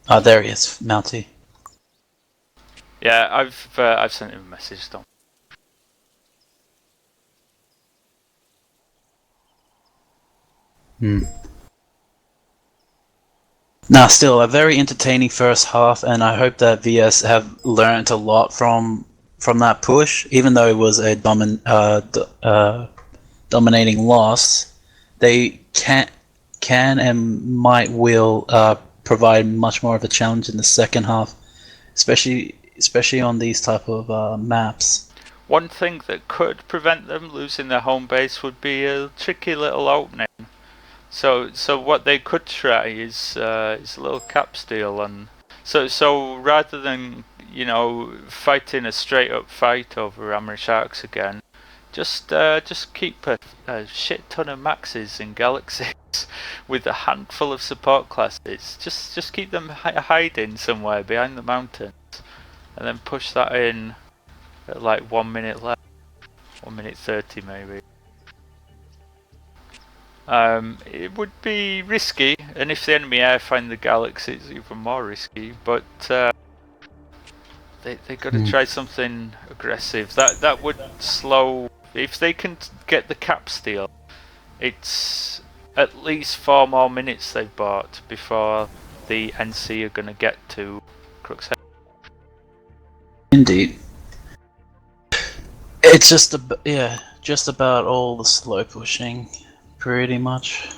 Ah, there he is, Mountie. Yeah, I've sent him a message. Don't. Now, still a very entertaining first half, and I hope that VS have learned a lot from that push. Even though it was a dominating loss, they can and will provide much more of a challenge in the second half, especially on these type of maps. One thing that could prevent them losing their home base would be a tricky little opening. So what they could try is a little cap steal, and so rather than fighting a straight up fight over Amber Sharks again, just keep a shit ton of maxes in galaxies with a handful of support classes. Just keep them hiding somewhere behind the mountains, and then push that in at like 1 minute left, 1 minute 30 maybe. It would be risky, and if the enemy air find the galaxy, it's even more risky. But they got to try something aggressive. That would slow. If they can get the cap steal, it's at least 4 more minutes they've bought before the NC are going to get to Crux Head. Indeed. It's just about all the slow pushing. Pretty much.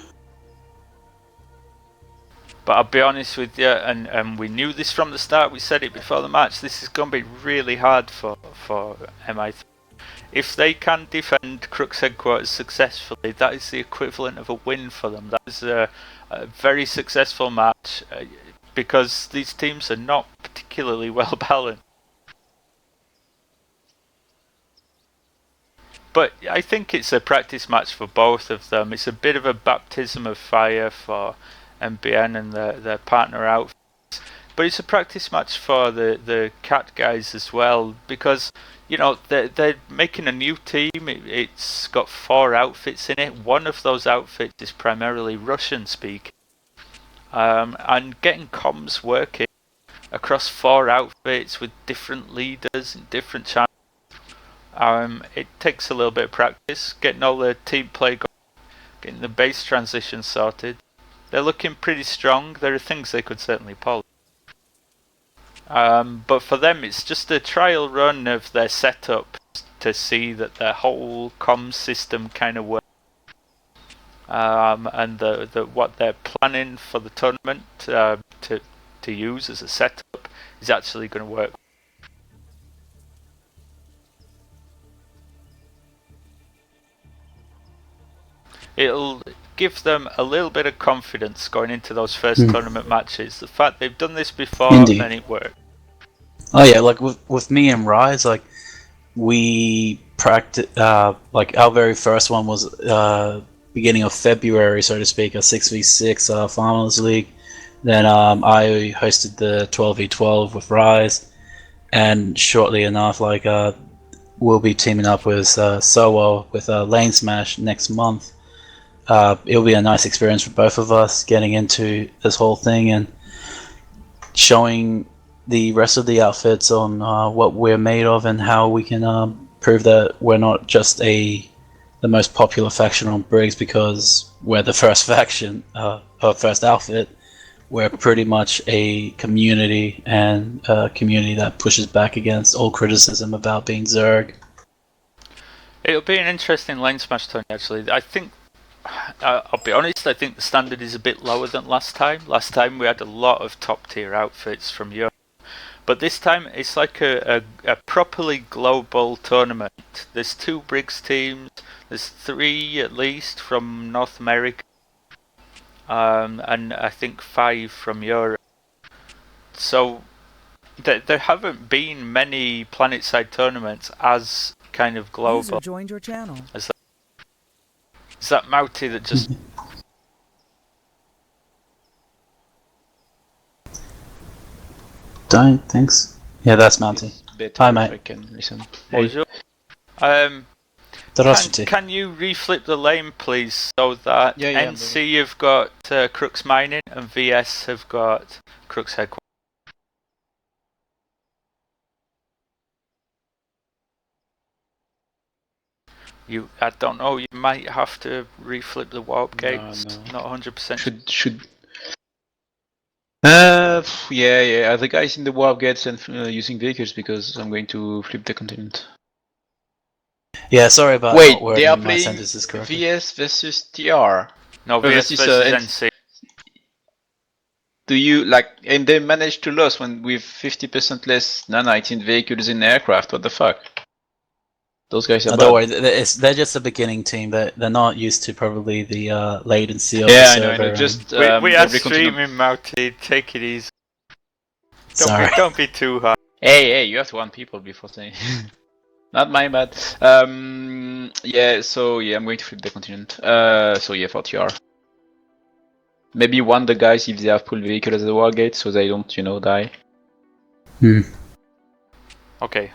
But I'll be honest with you, and we knew this from the start, we said it before the match, this is going to be really hard for MI3. If they can defend Crux Headquarters successfully, that is the equivalent of a win for them. That is a very successful match, because these teams are not particularly well balanced. But I think it's a practice match for both of them. It's a bit of a baptism of fire for MBN and their partner outfits. But it's a practice match for the Cat guys as well, because they're making a new team. It's got 4 outfits in it. One of those outfits is primarily Russian speaking, and getting comms working across 4 outfits with different leaders and different channels. It takes a little bit of practice, getting all the team play going, getting the base transition sorted. They're looking pretty strong. There are things they could certainly polish. But for them, it's just a trial run of their setup to see that their whole comms system kind of works. And what they're planning for the tournament to use as a setup is actually going to work. It'll give them a little bit of confidence going into those first tournament matches. The fact they've done this before and it worked. Oh yeah, like with me and Rise, like we practice. Like our very first one was beginning of February, so to speak, a 6v6 finals league. Then I hosted the 12v12 with Rise, and shortly enough, like we'll be teaming up with Sowo with Lanesmash next month. It'll be a nice experience for both of us getting into this whole thing and showing the rest of the outfits on what we're made of and how we can prove that we're not just the most popular faction on Briggs because we're the first faction, first outfit. We're pretty much a community, and a community that pushes back against all criticism about being Zerg. It'll be an interesting Lanesmash tourney, actually. I think I'll be honest, I think the standard is a bit lower than last time. Last time we had a lot of top tier outfits from Europe. But this time it's like a properly global tournament. There's 2 BRICS teams, there's 3 at least from North America, and I think 5 from Europe. So there haven't been many planet-side tournaments as kind of global. User joined your channel. Is that Mouty that just... Don't think so. Yeah, that's Mounty. Hi, mate. I can listen. Bonjour. Can you reflip the lane, please, so that NC have got Crux Mining and VS have got Crux Headquarters? I don't know, you might have to reflip the warp gates. Not 100%. Should. Yeah. The guys in the warp gates and using vehicles because I'm going to flip the continent. Yeah, sorry about Wait, not they are my playing sentences correctly. VS versus TR. No, VS versus NC. Do you and they managed to lose when with 50% less nanites in vehicles in aircraft? What the fuck? Those guys are bad. Don't worry, they're just a beginning team. They're not used to probably the latency of the server. server. I know. Just we are streaming, Mouty. Take it easy. Don't be too hard. Hey, you have to warn people before saying. Not my bad. Yeah. So I'm going to flip the continent. So yeah, for TR. Maybe warn the guys if they have pull vehicle as the war gate, so they don't, die. Okay.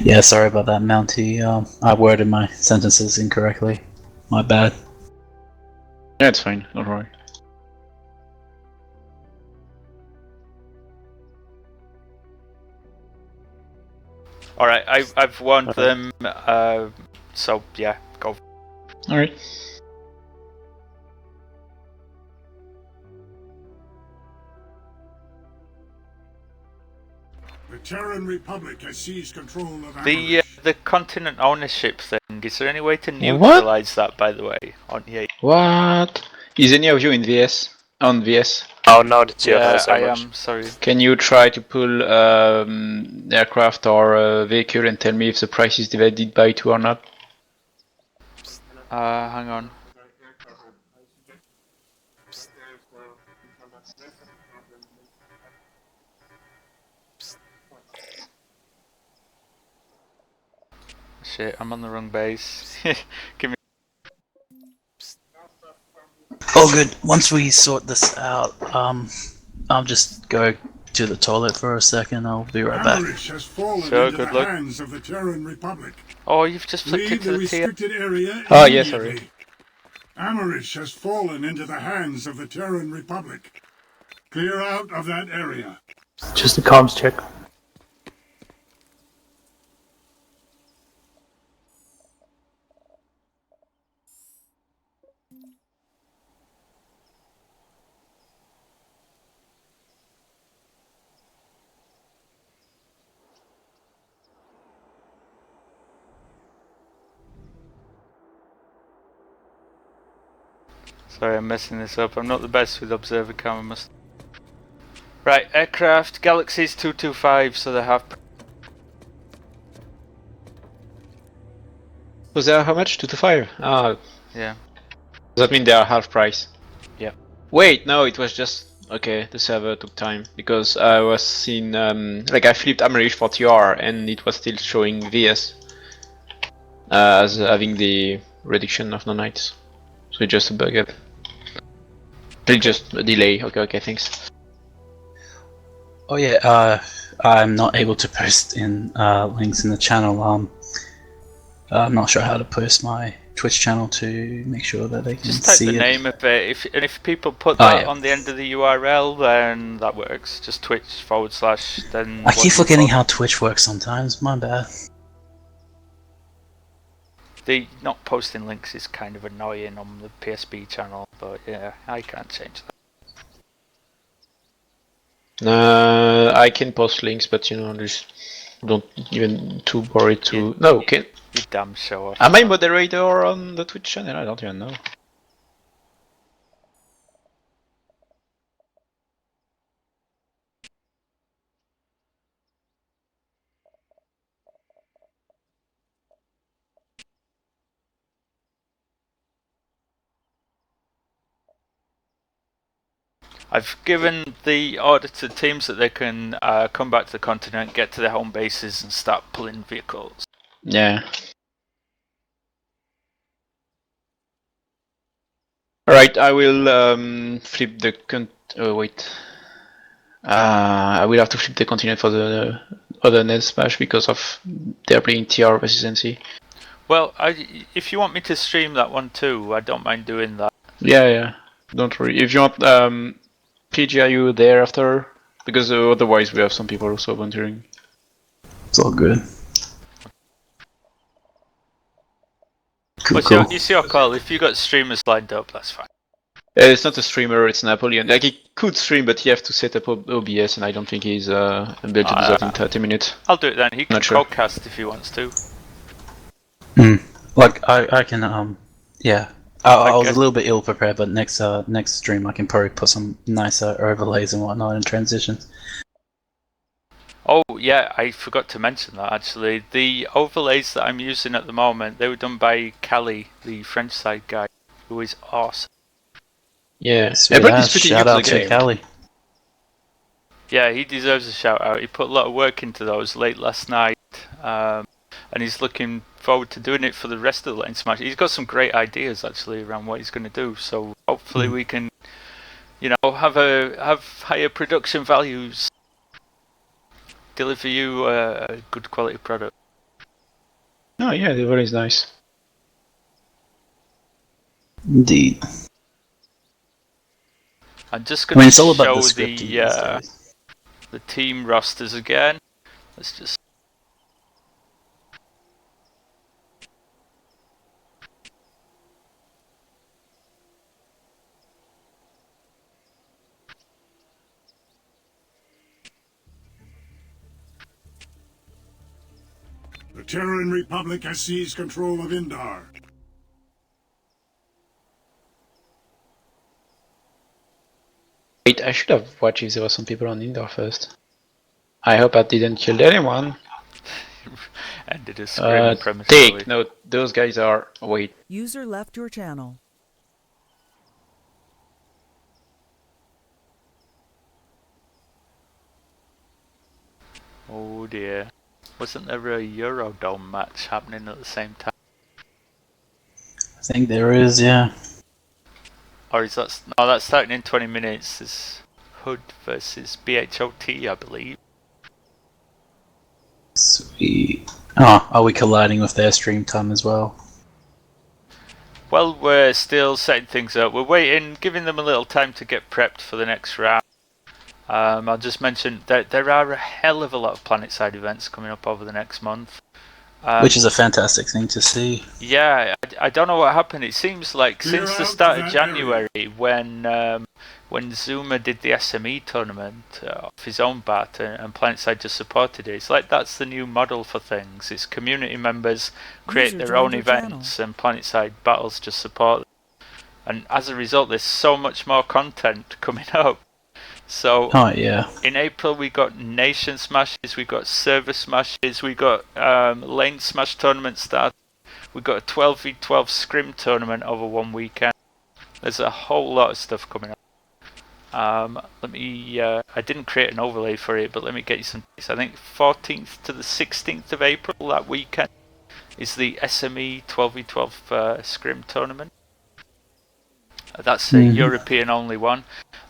Yeah, sorry about that, Mounty. I worded my sentences incorrectly. My bad. Yeah, it's fine. Don't worry. Alright, I've warned them, so yeah, go. Alright. The Terran Republic has seized control of the continent ownership thing, is there any way to neutralize that, by the way, on EA? What? Is any of you in VS? On VS? Oh no, the GL Yeah, has so I much. am, sorry. Can you try to pull aircraft or vehicle and tell me if the price is divided by 2 or not? Hang on. Shit, I'm on the wrong base. Give me. Oh, good. Once we sort this out, I'll just go to the toilet for a second. I'll be right back. Has fallen Sure, into good the luck. hands of the Terran Republic. Oh, you've just flipped Leave into the the tier. restricted area. Oh, yes, sorry. Amerish has fallen into the hands of the Terran Republic. Clear out of that area. Just a comms check. Sorry, I'm messing this up. I'm not the best with observer camera. Right, aircraft, Galaxies 225, so they have. Was there how much? 2 to 5? Ah, Yeah. does that mean they are half price? Yeah. Wait, no, it was just okay. The server took time because I was in I flipped Amerish for TR and it was still showing VS as having the reduction of nanites. So it's just a bug up. It's just a delay. Okay, thanks. Oh yeah, I'm not able to post in links in the channel. I'm not sure how to post my Twitch channel to make sure that they can Just type see the it. name of it. If people put that on the end of the URL, then that works. Just Twitch / then. I keep forgetting how Twitch works sometimes. My bad. The not posting links is kind of annoying on the PSB channel, but yeah, I can't change that. I can post links, but Don't even too worry to. Yeah. No, okay. You damn sure. Am I moderator on the Twitch channel? I don't even know. I've given the order to teams that they can come back to the continent, get to their home bases, and start pulling vehicles. Yeah. Alright, I will flip the oh wait. I will have to flip the continent for the other Lanesmash because of they're playing TR versus NC. Well, if you want me to stream that one too, I don't mind doing that. Yeah. Don't worry. If you want PGIU there after, because otherwise we have some people also volunteering. It's all good. Cool, But cool. it's your call. If you got streamers lined up, that's fine. It's not a streamer, it's Napoleon. Like, he could stream, but he have to set up OBS, and I don't think he's able to do that in 30 minutes. I'll do it then. He can Not sure. podcast if he wants to. Like I can yeah. I was guess- a little bit ill prepared, but next stream I can probably put some nicer overlays and whatnot and transitions. Oh yeah, I forgot to mention that actually. The overlays that I'm using at the moment, they were done by Callie, the French side guy, who is awesome. Yeah, Sweet everybody's ass. pretty Shout new to out the to game. Callie. Yeah, he deserves a shout out. He put a lot of work into those late last night, and he's looking forward to doing it for the rest of the Lanesmash. He's got some great ideas actually around what he's going to do. So hopefully we can, have higher production values, deliver you a good quality product. Oh yeah, the overlay is nice. Indeed. I'm just I going mean, to it's all about show the scripting these days. the team rosters again. Let's just. The Terran Republic has seized control of Indar. Wait, I should have watched if there were some people on Indoor first. I hope I didn't kill anyone. Ended a scream prematurely. Take note, those guys are. Wait. User left your channel. Oh dear. Wasn't there a Eurodome match happening at the same time? I think there is, yeah. Or is that... No, that's starting in 20 minutes. It's Hood versus BHOT, I believe. Sweet. Oh, are we colliding with their stream time as well? Well, we're still setting things up. We're waiting, giving them a little time to get prepped for the next round. I'll just mention that there are a hell of a lot of Planetside events coming up over the next month. Which is a fantastic thing to see. Yeah, I don't know what happened. It seems like Clear since the out start of that January, when Zuma did the SME tournament off his own bat and Planetside just supported it, it's like that's the new model for things. It's community members create User their own joined your events and Planetside battles just support them. And as a result, there's so much more content coming up. So Oh yeah. in April we got Nation Smashes, we got Server Smashes, we got Lane Smash tournament start. We got a 12v12 scrim tournament over one weekend. There's a whole lot of stuff coming up. Let me. I didn't create an overlay for it, but let me get you some dates. I think 14th to the 16th of April that weekend is the SME 12v12 scrim tournament. That's a European only one.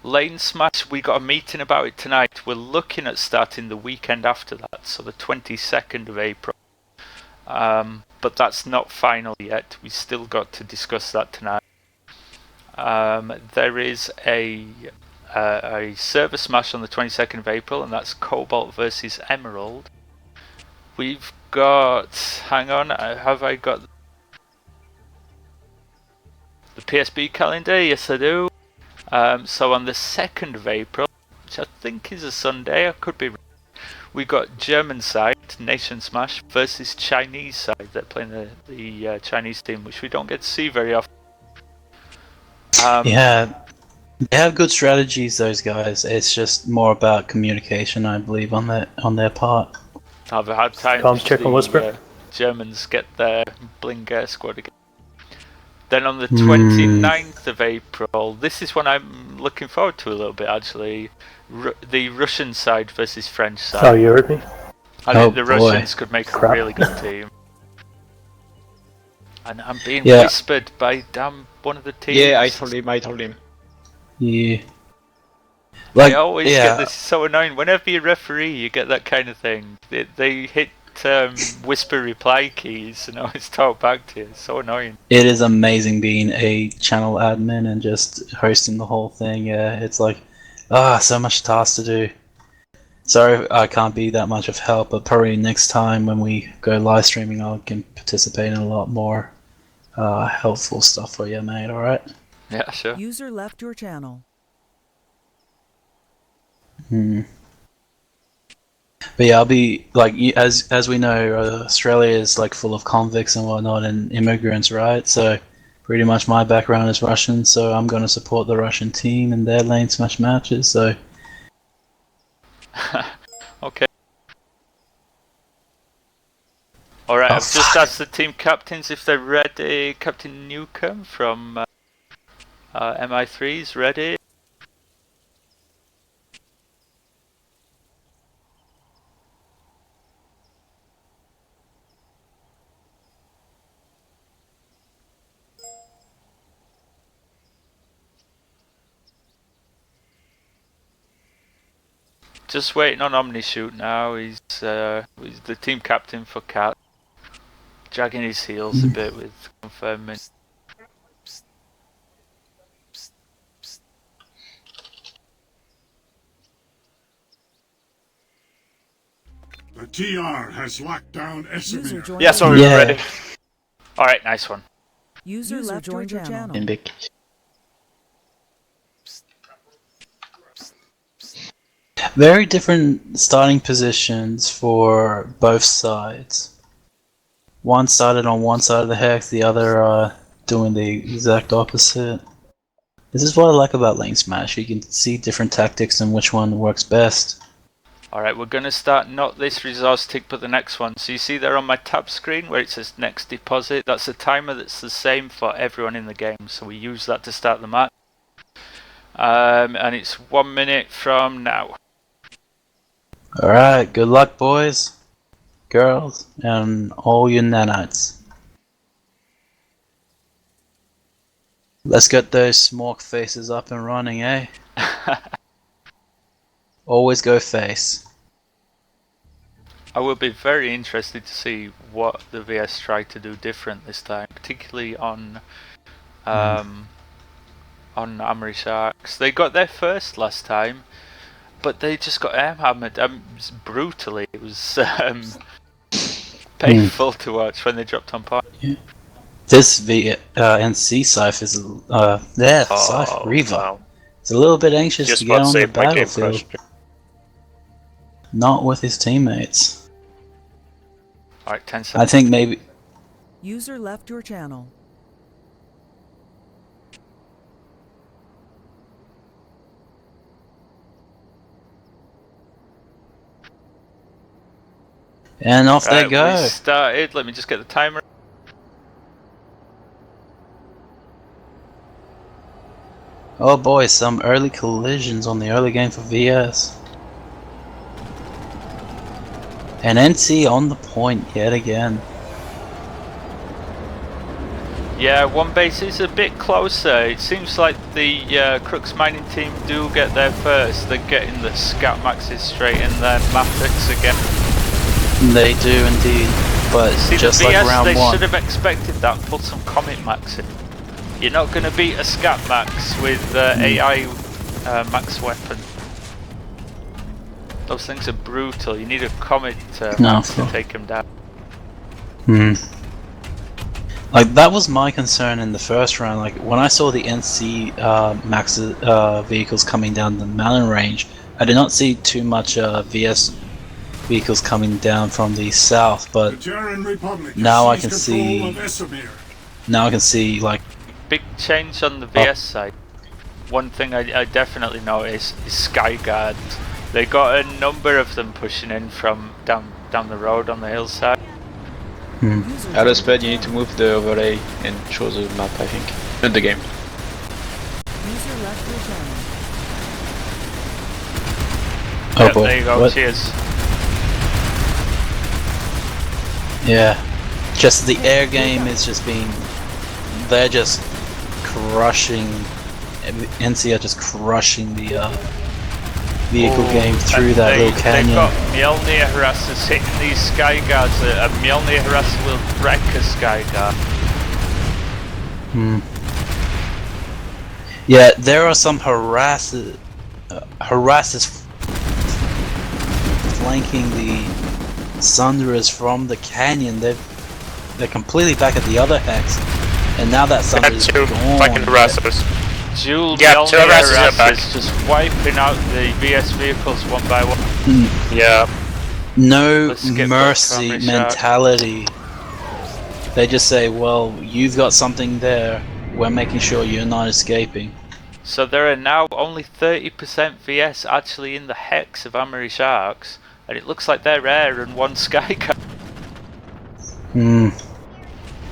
Lanesmash, we got a meeting about it tonight. We're looking at starting the weekend after that, so the 22nd of April. But that's not final yet. We still got to discuss that tonight. There is a server smash on the 22nd of April, and that's Cobalt versus Emerald. We've got. Hang on, have I got the PSB calendar? Yes, I do. So on the 2nd of April, which I think is a Sunday, I could be wrong, We've got German side, Lanesmash, versus Chinese side. They're playing the Chinese team, which we don't get to see very often. Yeah, they have good strategies, those guys. It's just more about communication, I believe, on their part. I've had time Comms check and whisper. Germans get their bling squad again. Then on the 29th of April, this is one I'm looking forward to a little bit actually. The Russian side versus French side. Oh, you heard me? I think the Russians could make a really good team. And I'm being whispered by one of the teams. Yeah, I told him. Yeah. I always get this, so annoying. Whenever you referee, you get that kind of thing. They hit whisper reply keys and always talk back to you. It's so annoying. It is amazing being a channel admin and just hosting the whole thing. Yeah, it's like, so much tasks to do. Sorry I can't be that much of help, but probably next time when we go live streaming I can participate in a lot more helpful stuff for you, mate, alright? Yeah, sure. User left your channel. But yeah, I'll be like, as we know, Australia is like full of convicts and whatnot and immigrants, right? So pretty much my background is Russian, so I'm going to support the Russian team in their Lanesmash matches. So okay. Alright, I've just asked the team captains if they're ready. Captain Newcomb from MI3 is ready. Just waiting on Omnishoot now. He's the team captain for Cat. Dragging his heels a bit with confirming. The TR has locked down Esimir. Yeah, sorry, we're ready. Alright, nice one. User left your channel. In big. very different starting positions for both sides. One started on one side of the hex, the other doing the exact opposite. This is what I like about Lanesmash. You can see different tactics and which one works best. Alright, we're going to start not this resource tick but the next one. So you see there on my tab screen where it says next deposit, that's a timer that's the same for everyone in the game. So we use that to start the match. And it's 1 minute from now. Alright, good luck boys, girls, and all you nanites. Let's get those smoke faces up and running, eh? Always go face. I will be very interested to see what the VS try to do different this time, particularly on MI3 Sharks. They got there first last time, but they just got air hammered brutally. It was painful to watch when they dropped on point. Yeah. This NC Scythe is Scythe Reaver. Wow. It's a little bit anxious Just to get about on the saved my game battlefield. crush. Not with his teammates. Alright, 10 I seconds. think maybe. User left your channel. And off they Right, go. we started. Let me just get the timer. Oh boy, some early collisions on the early game for VS. And NC on the point yet again. Yeah, one base is a bit closer. It seems like the Crux mining team do get there first. They're getting the scat maxes straight in their matrix again. They do indeed, but See, just the like VS, round they one. should have expected that and put some comet max in. You're not going to beat a scat max with AI max weapon. Those things are brutal. You need a comet max to take them down. Like, that was my concern in the first round. Like, when I saw the NC max vehicles coming down the mountain range, I did not see too much VS vehicles coming down from the south, The but Terran Republic now I has can seized control see- of Esamir. now I can see like Big change on the VS side. One thing I definitely noticed is Sky Guards. They got a number of them pushing in from down the road on the hillside. User At a joined sped, you your need to move the overlay and show the map, I think. Not the game. User left your channel. oh Yep, boy, there you go, what? cheers. Yeah, just the air game is just being, they're just crushing, NC are just crushing the vehicle game through that little canyon. They've got Mjolnir harassers hitting these Sky Guards. A Mjolnir harasser will wreck a Sky Guard. Yeah, there are some harassers flanking the Sunderers from the canyon. They're completely back at the other hex, and now that Sunder is Two gone. fucking harassers. Dual Yeah, Mjolnir two harassers are back. harassers just wiping out the VS vehicles one by one. Yeah. No Let's get mercy back, Comrade mentality. They just say, well, you've got something there, we're making sure you're not escaping. So there are now only 30% VS actually in the hex of Amory Sharks, and it looks like they're air and one Sky Guard.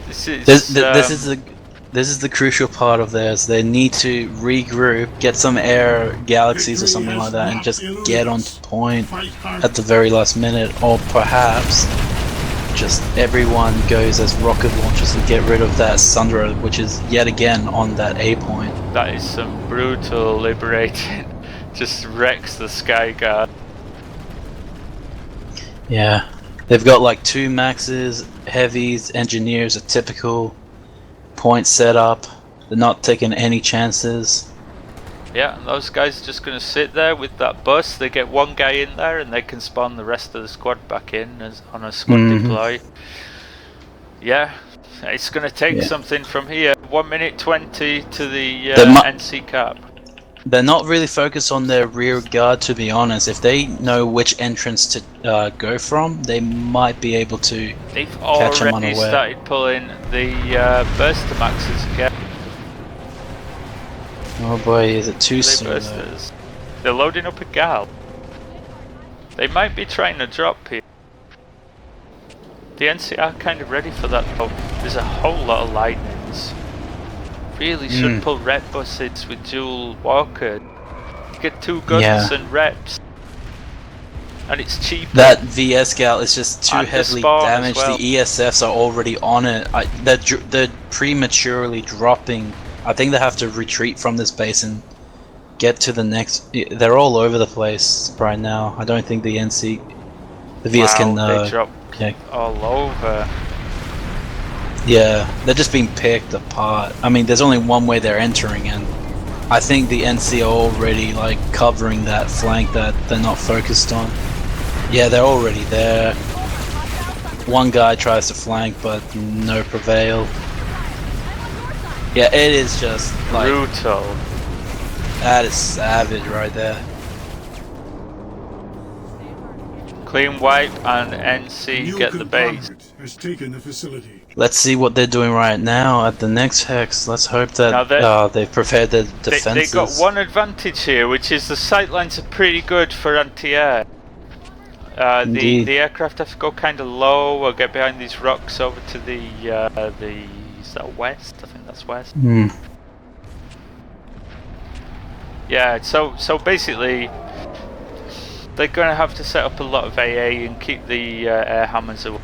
This is This is the crucial part of theirs. They need to regroup, get some air galaxies or something like that, and just get on point Fight hard. at the very last minute, or perhaps just everyone goes as rocket launchers and get rid of that Sunderer, which is yet again on that A point. that is some brutal liberating. Just wrecks the Sky Guard. Yeah, they've got like 2 maxes, heavies, engineers, a typical point setup. They're not taking any chances. Yeah, and those guys are just going to sit there with that bus. They get one guy in there and they can spawn the rest of the squad back in as on a squad deploy. Yeah, it's going to take something from here. 1 minute 20 to the NC cap. They're not really focused on their rear guard, to be honest. If they know which entrance to go from, they might be able to They've catch them already unaware. started pulling the burster maxes again. Oh boy, is it too They soon? though? bursters. They're loading up a gal. They might be trying to drop here. The NC are kind of ready for that though. There's a whole lot of lightnings. Really should pull rep buses with dual walker. You get 2 guns Yeah. and reps. And it's cheaper. That VS gal is just too And the heavily spawn as damaged. well. The ESFs are already on it. They're prematurely dropping. I think they have to retreat from this base and get to the next. They're all over the place right now. I don't think the VS can. They drop Yeah, all over. yeah, they're just being picked apart. I mean, there's only one way they're entering, and I think the NC are already like covering that flank that they're not focused on. Yeah, they're already there. One guy tries to flank, but no prevail. Yeah, it is just like Brutal. that is savage right there. Clean wipe and NC New get the base. conglomerate has taken the facility. Let's see what they're doing right now at the next hex. Let's hope Now that they've prepared their They defenses. got one advantage here, which is the sightlines are pretty good for anti-air. Indeed. The aircraft have to go kind of low or get behind these rocks over to the is that west? I think that's west. Yeah, so basically they're gonna have to set up a lot of AA and keep the air hammers away.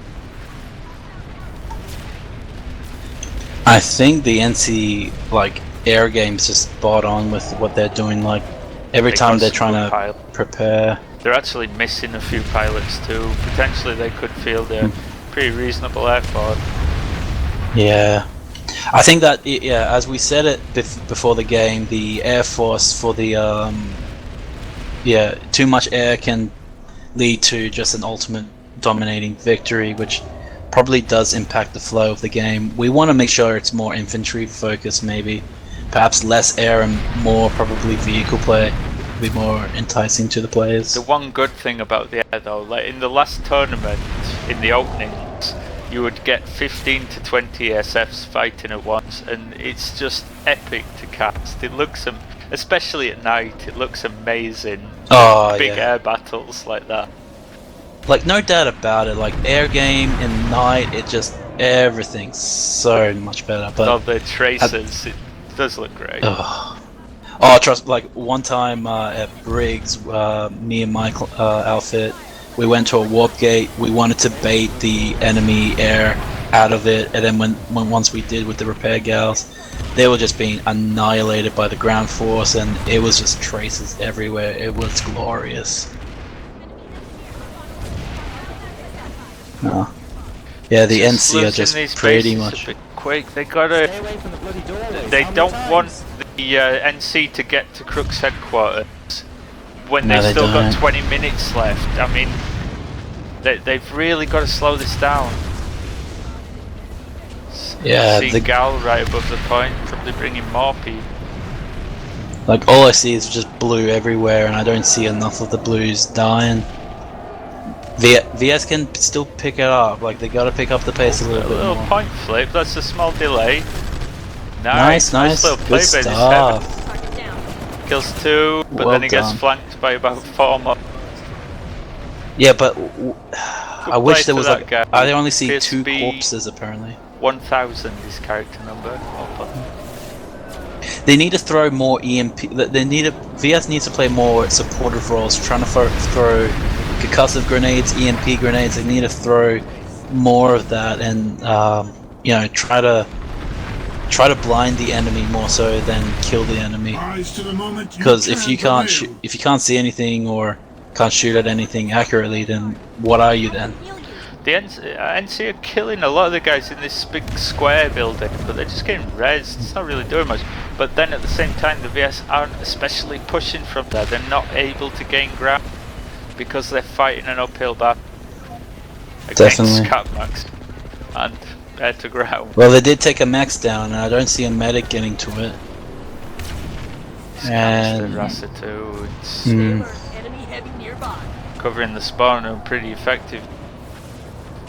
I think the NC like air game's just spot on with what they're doing. Like every They time got they're some trying good to pilot. prepare. They're actually missing a few pilots too. Potentially they could field a pretty reasonable airport. Yeah, I think that yeah, as we said it before the game, the Air Force for the too much air can lead to just an ultimate dominating victory, which probably does impact the flow of the game. We want to make sure it's more infantry focused, maybe, perhaps less air and more probably vehicle play. be more enticing to the players. The one good thing about the air though, like in the last tournament, in the openings, you would get 15 to 20 SFs fighting at once, and it's just epic to cast. It looks, especially at night, it looks amazing. Oh, Big yeah. air battles like that. Like, no doubt about it, like, air game in night, it just, everything's so much better, but... All the tracers, it does look great. Oh, trust, like, one time at Briggs, me and my outfit, we went to a warp gate, we wanted to bait the enemy air out of it, and then once we did with the repair gals, they were just being annihilated by the ground force, and it was just traces everywhere. It was glorious. Yeah, the Just NC are losing just these pretty bases much... a bit quick. They Stay gotta. away from the bloody doorways. They How many don't want times? the NC to get to Crook's headquarters when No, they've they still got don't. 20 minutes left. I mean, they've really got to slow this down. Yeah, See the- Gal right above the point, probably bringing more people. Like, all I see is just blue everywhere, and I don't see enough of the blues dying. VS can still pick it up, like, they gotta pick up the pace a A little bit little more. point flip, that's a small delay. Nice, little play good by this stuff. Heaven. Kills 2, but Well then he gets done. flanked by about 4 more. Yeah, but I wish play there to was that like, guy. I only see Appears to 2 be- corpses apparently. 1000 is character number. Well put. They need to throw more EMP. VS needs to play more supportive roles, trying to throw concussive grenades, EMP grenades. They need to throw more of that, and you know, try to blind the enemy more so than kill the enemy. Rise to the moment. Because if you can't prevail. if you can't see anything or can't shoot at anything accurately, then what are you then? The NC are killing a lot of the guys in this big square building, but they're just getting rezzed. It's not really doing much. But then at the same time, the VS aren't especially pushing from there. They're not able to gain ground because they're fighting an uphill battle against Definitely. Catmax and air to ground. Well, they did take a max down, and I don't see a medic getting to it. And the Rasa too. It's Enemy heavy nearby. covering the spawn and pretty effective.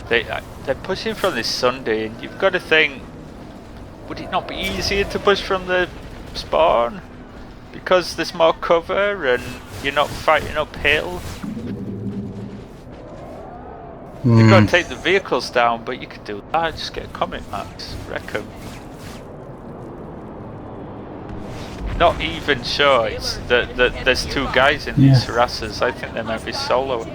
They're pushing from this Sunday, and you've got to think, would it not be easier to push from the spawn? Because there's more cover and you're not fighting uphill. You've got to take the vehicles down, but you could do that, just get a comet max, wreck 'em. Not even sure it's that there's 2 guys in these harassers. I think they might be solo.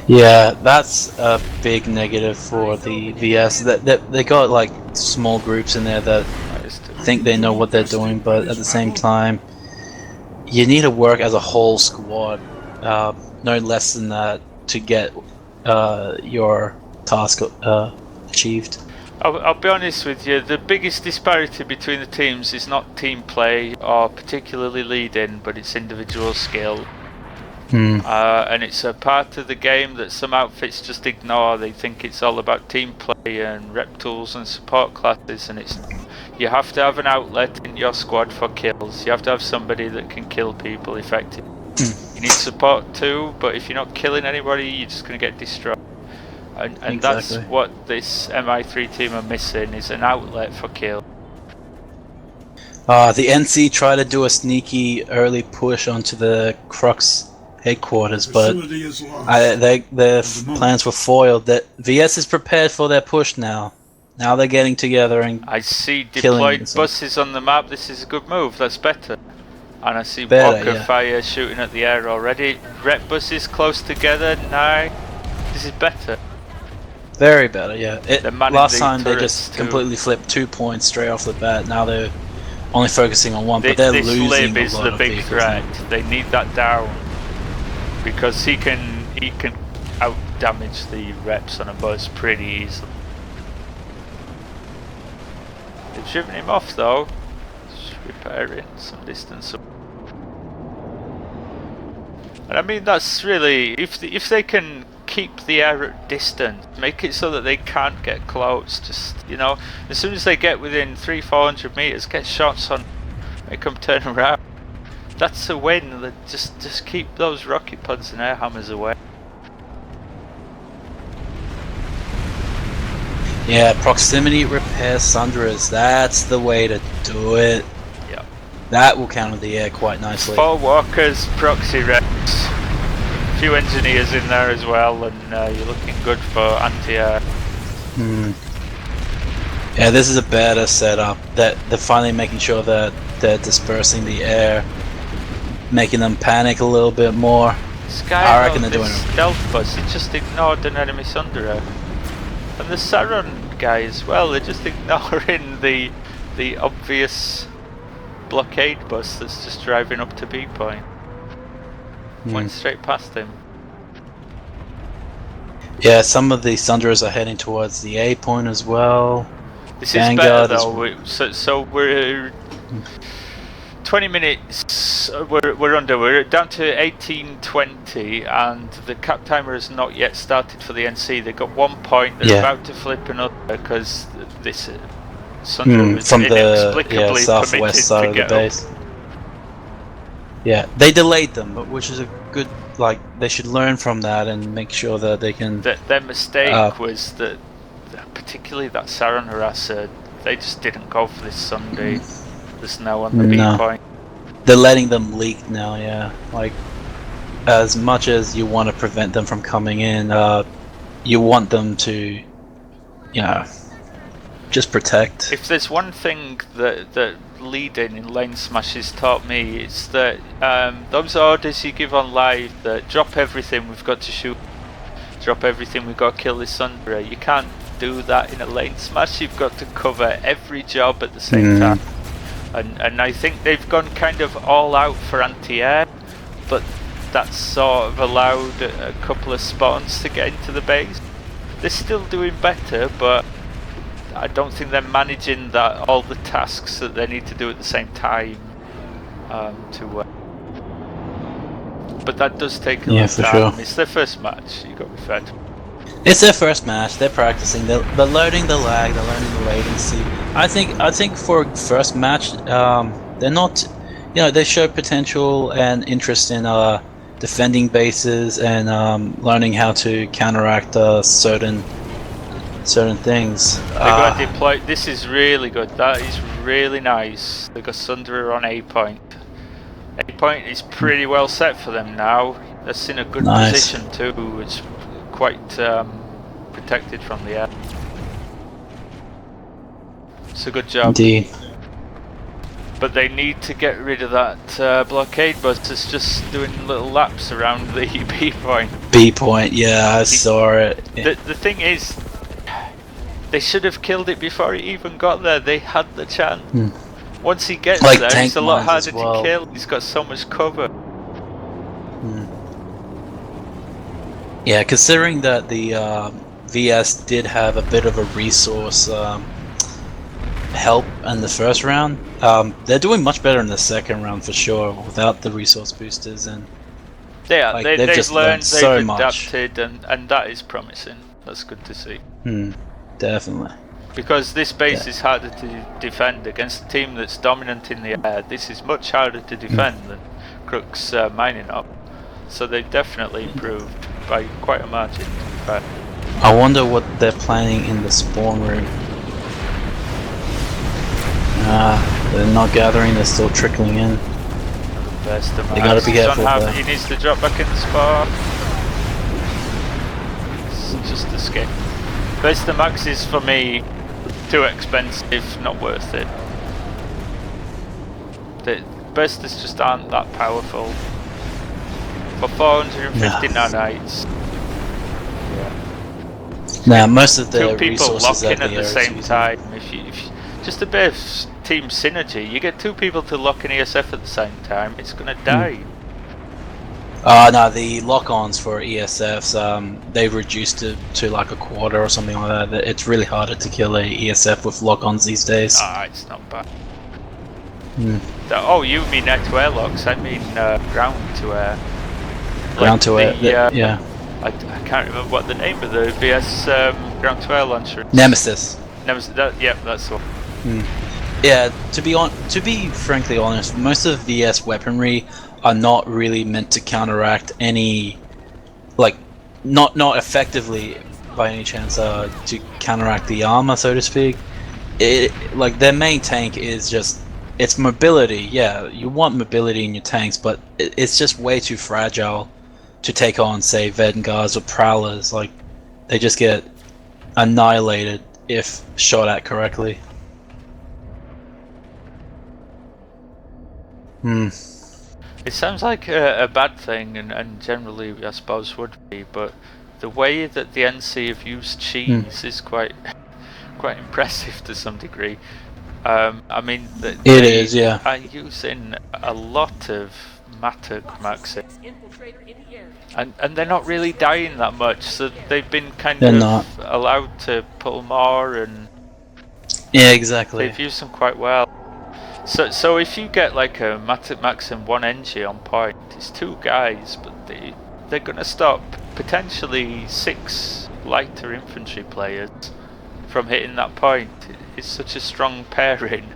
yeah, that's a big negative for the VS. That they got like small groups in there that think they know what they're doing, but at the same time, you need to work as a whole squad, no less than that, to get your task achieved. I'll be honest with you, the biggest disparity between the teams is not team play or particularly leading, but it's individual skill. And it's a part of the game that some outfits just ignore. They think it's all about team play and rep tools and support classes, and it's you have to have an outlet in your squad for kills. You have to have somebody that can kill people effectively. You need support too, but if you're not killing anybody, you're just going to get destroyed. And that's Exactly. what this MI3 team are missing, is an outlet for kill. The NC tried to do a sneaky early push onto the Crux headquarters, but Facility is lost. their plans were foiled. That VS is prepared for their push now. Now they're getting together and I see Killing deployed themselves. buses on the map. This is a good move. That's better. And I see Better, Walker yeah. Fire shooting at the air already. Rep buses close together. Now, this is better. very better. Yeah, They're manning last the time they turrets just too. completely flipped 2 points straight off the bat. Now they're only focusing on one, but they're This losing Lib a is lot the of big vehicles threat. now. They need that down because he can out damage the reps on a bus pretty easily. They've driven him off though. Just repairing some distance. And I mean that's really if they can keep the air at distance, make it so that they can't get close. Just as soon as they get within 300-400 meters, get shots on, make them turn around. That's a win. Just keep those rocket pods and air hammers away. Yeah, proximity repair Sunderers. That's the way to do it. Yeah. That will counter the air quite nicely. 4 walkers, proxy reps, a few engineers in there as well, and you're looking good for anti-air. Yeah, this is a better setup. That they're finally making sure that they're dispersing the air, making them panic a little bit more. I reckon they're doing it. Stealth bus, it just ignored an enemy Sunderer. And the Saron guys, well, they're just ignoring the obvious blockade bus that's just driving up to B point. Went straight past him. Yeah, some of the Sunderers are heading towards the A point as well. This is better though. So we're 20 minutes. We're under. We're down to 18:20, and the cap timer has not yet started for the NC. They've got 1 point. They're about to flip another because this Sunderer was from the inexplicably southwest side of the base. Yeah, they delayed them, but which is a good. Like, they should learn from that and make sure that they can. Their mistake was that, particularly that Saron harasser, they just didn't go for this Sunday. There's no on the B point. They're letting them leak now, yeah. Like, as much as you want to prevent them from coming in, you want them to, you know, just protect. If there's one thing that leading in Lanesmash has taught me, it's that those orders you give on live, that drop everything, we've got to shoot, drop everything, we've got to kill this Sunderer, you can't do that in a Lanesmash. You've got to cover every job at the same time. And I think they've gone kind of all out for anti-air, but that's sort of allowed a couple of spawns to get into the base. They're still doing better, but I don't think they're managing that all the tasks that they need to do at the same time. But that does take a long time. Sure. It's their first match. You got to be fair to them. It's their first match. They're practicing. They're learning the lag. They're learning the latency. I think for first match, they're not. You know, they show potential and interest in defending bases and learning how to counteract certain things. They got deployed. This is really good. That is really nice. They got Sunderer on A point. A point is pretty well set for them now. That's in a good position too. It's quite protected from the air. It's a good job. Indeed. But they need to get rid of that blockade bus that's just doing little laps around the B point. B point, yeah, I saw it. The thing is, they should have killed it before it even got there. They had the chance. Once he gets there, it's a lot harder to kill. He's got so much cover. Yeah, considering that the VS did have a bit of a resource help in the first round, they're doing much better in the second round for sure without the resource boosters. And yeah, they've just learned, so they've much. adapted, and that is promising. That's good to see. Definitely. Because this base is harder to defend against a team that's dominant in the air. This is much harder to defend than Crook's mining up. So they've definitely improved by quite a margin, to be fair. I wonder what they're planning in the spawn room. They're not gathering, they're still trickling in. They gotta be careful. He needs to drop back in the spot. It's just escape. Best of Max is for me too expensive, not worth it. The Besters just aren't that powerful. For 450 nanites. Now, most of the two people resources lock in at the same using. time. If you just a bit of team synergy, you get two people to lock in ESF at the same time, it's gonna die. No, the lock-ons for ESFs, they've reduced it to like a quarter or something like that. It's really harder to kill a ESF with lock-ons these days. It's not bad. Oh, you mean air-to-air locks? I mean ground-to-air. Ground to air, yeah. I can't remember what the name of the VS ground-to-air launcher is. Nemesis. Nemesis, that's the one. Yeah, to be frankly honest, most of VS weaponry are not really meant to counteract any, like, not effectively by any chance to counteract the armor, so to speak. Like their main tank is just its mobility. Yeah, you want mobility in your tanks, but it's just way too fragile to take on, say, Vanguards or Prowlers. Like they just get annihilated if shot at correctly. It sounds like a bad thing, and generally I suppose would be, but the way that the NC have used cheese is quite impressive to some degree. I mean, they Yeah. are using a lot of Matuk Maxi, and they're not really dying that much, so they've been kind of allowed to pull more, and yeah, exactly. they've used them quite well. So if you get like a Matic Max and one NG on point, it's two guys, but they're gonna stop potentially 6 lighter infantry players from hitting that point. It's such a strong pairing.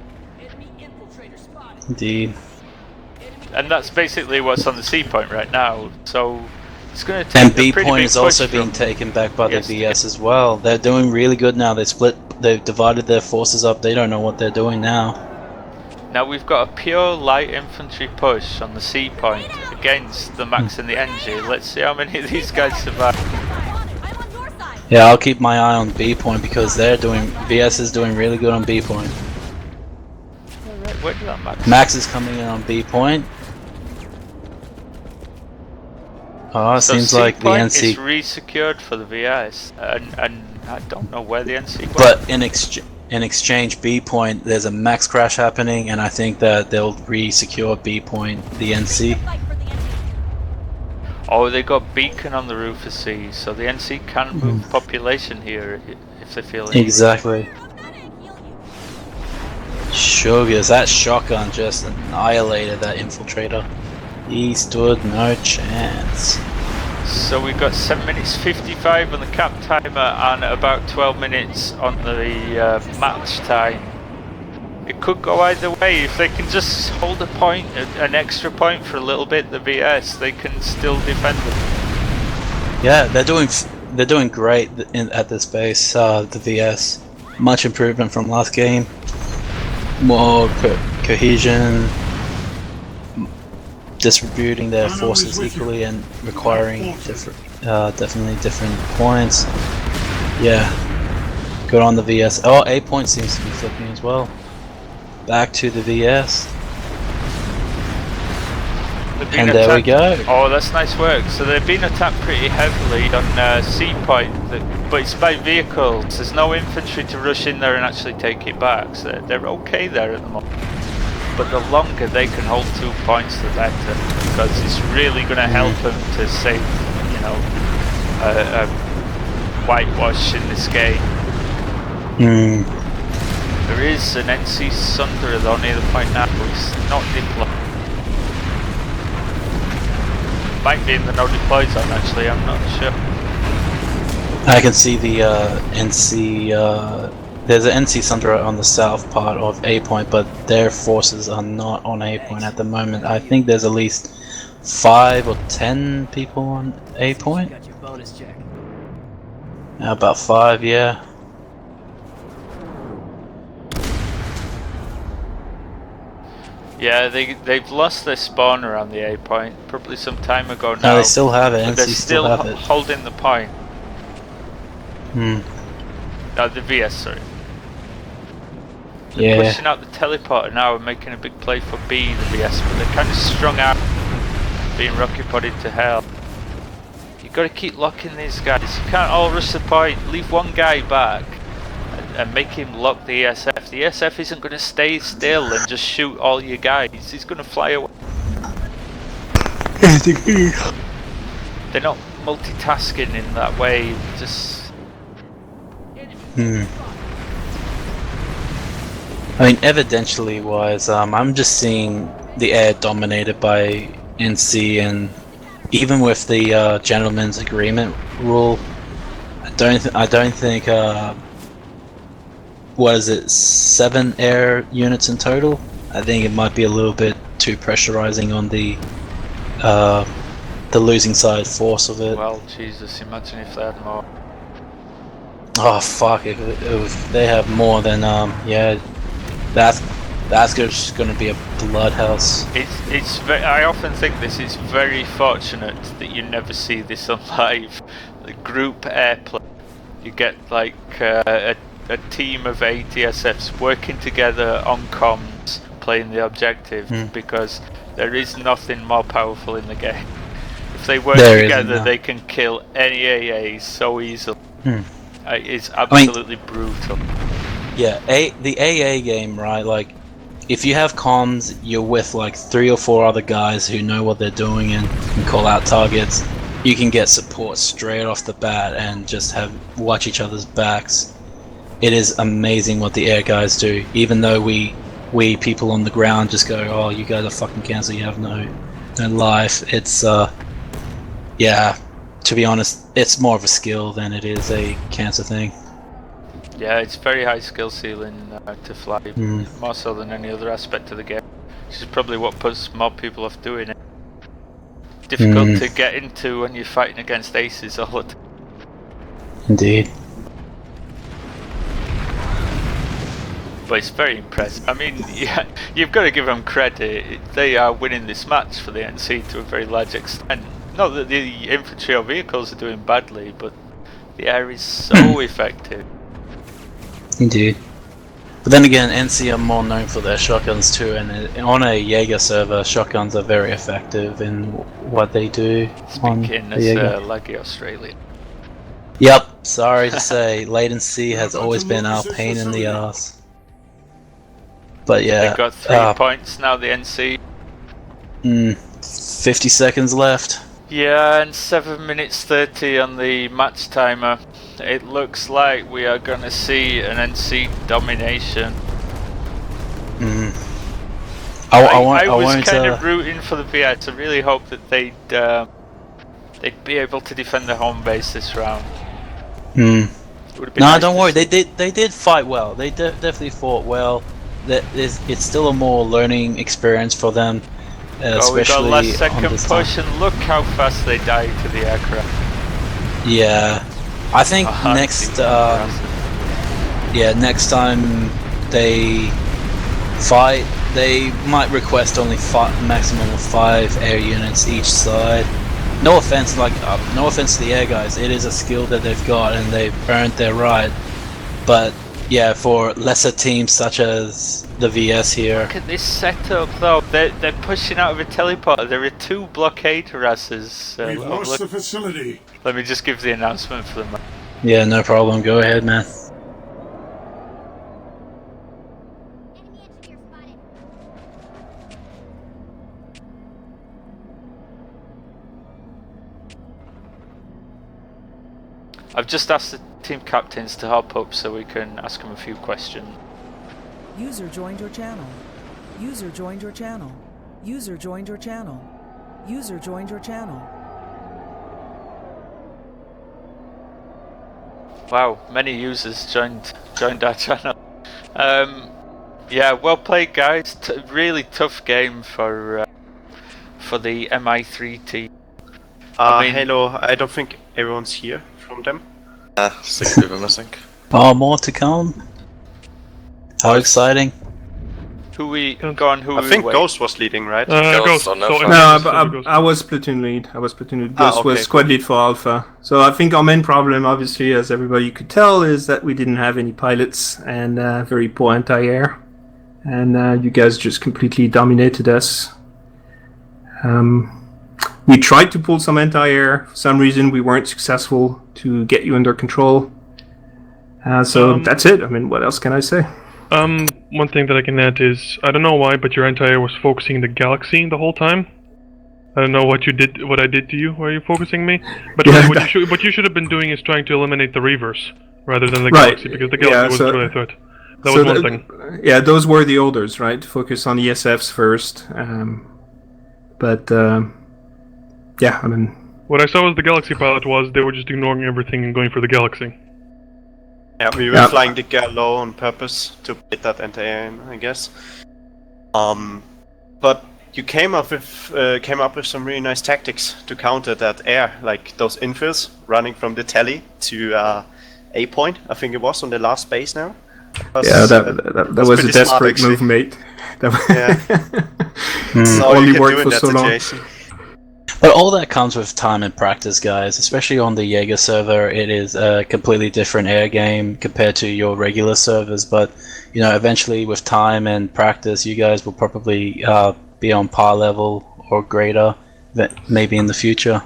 Indeed. And that's basically what's on the C point right now. So it's gonna take And a B pretty point big is also push being from taken back by the yes, VS as well. They're doing really good now. They've divided their forces up. They don't know what they're doing now. Now we've got a pure light infantry push on the C point against the Max and the NG. Let's see how many of these guys survive. Yeah, I'll keep my eye on B point because VS is doing really good on B point. Alright, where did that Max is coming in on B point. Oh, it So seems C like the point NC. is re-secured for the VS, and I don't know where the NC went. But in exchange, B point, there's a max crash happening, and I think that they'll re-secure B point, the NC. Oh, they got beacon on the roof of C, so the NC can move population here if they feel it. Exactly. Sugars, that shotgun just annihilated that infiltrator. He stood no chance. So we've got 7 minutes 55 on the cap timer and about 12 minutes on the match time. It could go either way. If they can just hold a point, an extra point for a little bit, the VS, they can still defend them. Yeah, they're doing great at this base. The VS, much improvement from last game. More cohesion, distributing their forces equally and requiring definitely different points. Yeah, good on the VS. Oh, A point seems to be flipping as well. Back to the VS. And there we go. Oh, that's nice work. So they've been attacked pretty heavily on C point, but it's by vehicles. There's no infantry to rush in there and actually take it back, so they're okay there at the moment. But the longer they can hold 2 points, the better, because it's really going to help them to save, you know, a whitewash in this game. There is an NC Sunderer though near the point now. It's not deployed. Might be in the no deploy zone actually, I'm not sure. I can see the NC. There's an NC Sunderer on the south part of A point, but their forces are not on A point at the moment. I think there's at least 5 or 10 people on A point. Got your bonus check. About 5, yeah. Yeah, they've lost their spawn around the A point probably some time ago now. No, they still have it. But NC they're still have it. holding the point. Hmm. No, the VS, sorry. Yeah. Pushing out the teleporter now and making a big play for B, the VS, but they're kind of strung out, being rocket podded to hell. You've got to keep locking these guys. You can't all rush the point. Leave one guy back and make him lock the ESF. The ESF isn't going to stay still and just shoot all your guys. He's going to fly away. They're not multitasking in that way. Just. I mean, evidentially wise, I'm just seeing the air dominated by NC, and even with the gentleman's agreement rule, I don't think what is it, 7 air units in total. I think it might be a little bit too pressurizing on the losing side force of it. Well, Jesus, imagine if they had more. Oh fuck! If they have more, then yeah, that's just going to be a bloodhouse. I often think this is very fortunate that you never see this on live. The group airplay, you get like a team of ATSFs working together on comms, playing the objective, because there is nothing more powerful in the game. If they work together, they can kill any AAs so easily. It's absolutely brutal. Yeah, the AA game, right? Like, if you have comms, you're with like 3 or 4 other guys who know what they're doing and can call out targets. You can get support straight off the bat and just watch each other's backs. It is amazing what the air guys do. Even though we people on the ground just go, oh, you guys are fucking cancer. You have no life. It's yeah. To be honest, it's more of a skill than it is a cancer thing. Yeah, it's very high skill ceiling to fly, more so than any other aspect of the game. Which is probably what puts more people off doing it. Difficult to get into when you're fighting against aces all the time. Indeed. But it's very impressive. I mean, yeah, you've got to give them credit. They are winning this match for the NC to a very large extent. Not that the infantry or vehicles are doing badly, but the air is so effective. Indeed. But then again, NC are more known for their shotguns too, and on a Jaeger server, shotguns are very effective in what they do. Speaking as a laggy Australian. Yep, sorry to say, latency has always been our pain in the ass. But yeah. They've got 3 points now, the NC. 50 seconds left. Yeah, and 7 minutes 30 on the match timer. It looks like we are going to see an NC domination. I was kind of rooting for the VS. I really hope that they'd be able to defend their home base this round. No, nice don't worry. They did fight well. They definitely fought well. It's still a more learning experience for them. We got last second push, and look how fast they died to the aircraft. Yeah, I think next time they fight, they might request only maximum of 5 air units each side. No offense, no offense to the air guys. It is a skill that they've got, and they've earned their right. But yeah, for lesser teams such as the VS here. Look at this setup though, they're pushing out of a teleporter. There are 2 blockade harassers. We've lost the facility. Let me just give the announcement for them. Yeah, no problem. Go ahead, man. I've just asked the team captains to hop up so we can ask them a few questions. User joined your channel. User joined your channel. User joined your channel. User joined your channel. Wow, many users joined our channel. Yeah, well played, guys. Really tough game for the MI3 team. Hello. I don't think everyone's here from them. 6 people missing. Oh, more to come. How exciting! I think Ghost was leading, right? Ghost No, I was platoon lead. Ghost was squad lead for Alpha. So I think our main problem, obviously, as everybody could tell, is that we didn't have any pilots and very poor anti-air. And you guys just completely dominated us. We tried to pull some anti-air. For some reason, we weren't successful to get you under control. So that's it. I mean, what else can I say? One thing that I can add is, I don't know why, but your anti-air was focusing the galaxy the whole time. I don't know what I did to you while you're focusing me. But what you should have been doing is trying to eliminate the reavers rather than the galaxy, because the galaxy wasn't really a threat. That was one thing. Yeah, those were the orders, right? Focus on ESFs first. Yeah, I mean... What I saw as the galaxy pilot was they were just ignoring everything and going for the galaxy. Yeah, we were flying the girl low on purpose to bait that anti-air, I guess. But you came up with some really nice tactics to counter that air, like those infills running from the telly to A point. I think it was on the last base now. That was a desperate move, mate. Only worked for so long. But all that comes with time and practice, guys. Especially on the Jaeger server, it is a completely different air game compared to your regular servers. But you know, eventually with time and practice, you guys will probably be on par level or greater, maybe in the future.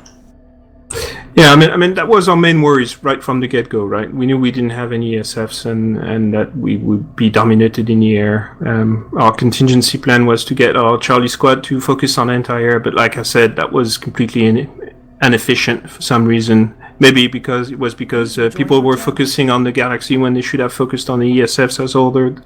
Yeah, I mean that was our main worries right from the get-go, right? We knew we didn't have any ESFs and that we would be dominated in the air. Our contingency plan was to get our Charlie squad to focus on anti-air, but like I said, that was completely inefficient for some reason. Maybe because people were focusing on the Galaxy when they should have focused on the ESFs as ordered.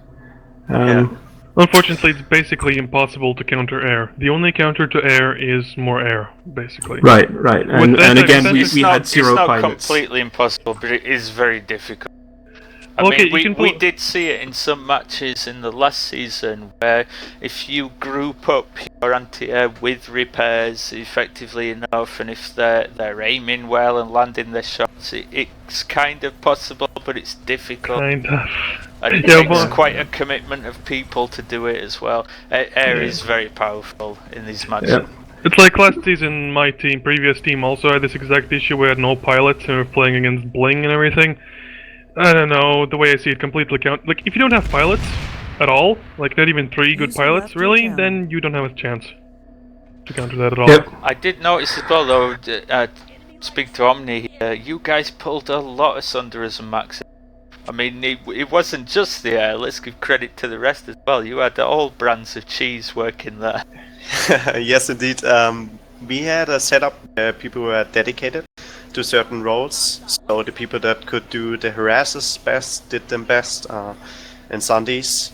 Unfortunately, it's basically impossible to counter air. The only counter to air is more air, basically. Right. And again, we had zero pilots. It's not completely impossible, but it is very difficult. I mean, we did see it in some matches in the last season where if you group up your anti-air with repairs effectively enough, and if they're aiming well and landing their shots, it's kind of possible, but it's difficult. Kind of. And it takes quite a commitment of people to do it as well. Air is very powerful in these matches. Yeah. It's like last season, my previous team also had this exact issue. We had no pilots and we were playing against Bling and everything. I don't know, the way I see it completely like, if you don't have pilots at all, like not even 3 good pilots really, then you don't have a chance to counter that at all. Yep. I did notice as well though, speak to Omni, you guys pulled a lot of Sunderas and Maxes. I mean, it wasn't just the air, let's give credit to the rest as well. You had all brands of cheese working there. Yes, indeed. We had a setup where people were dedicated to certain roles. So the people that could do the harassers best did them best. And Sundays,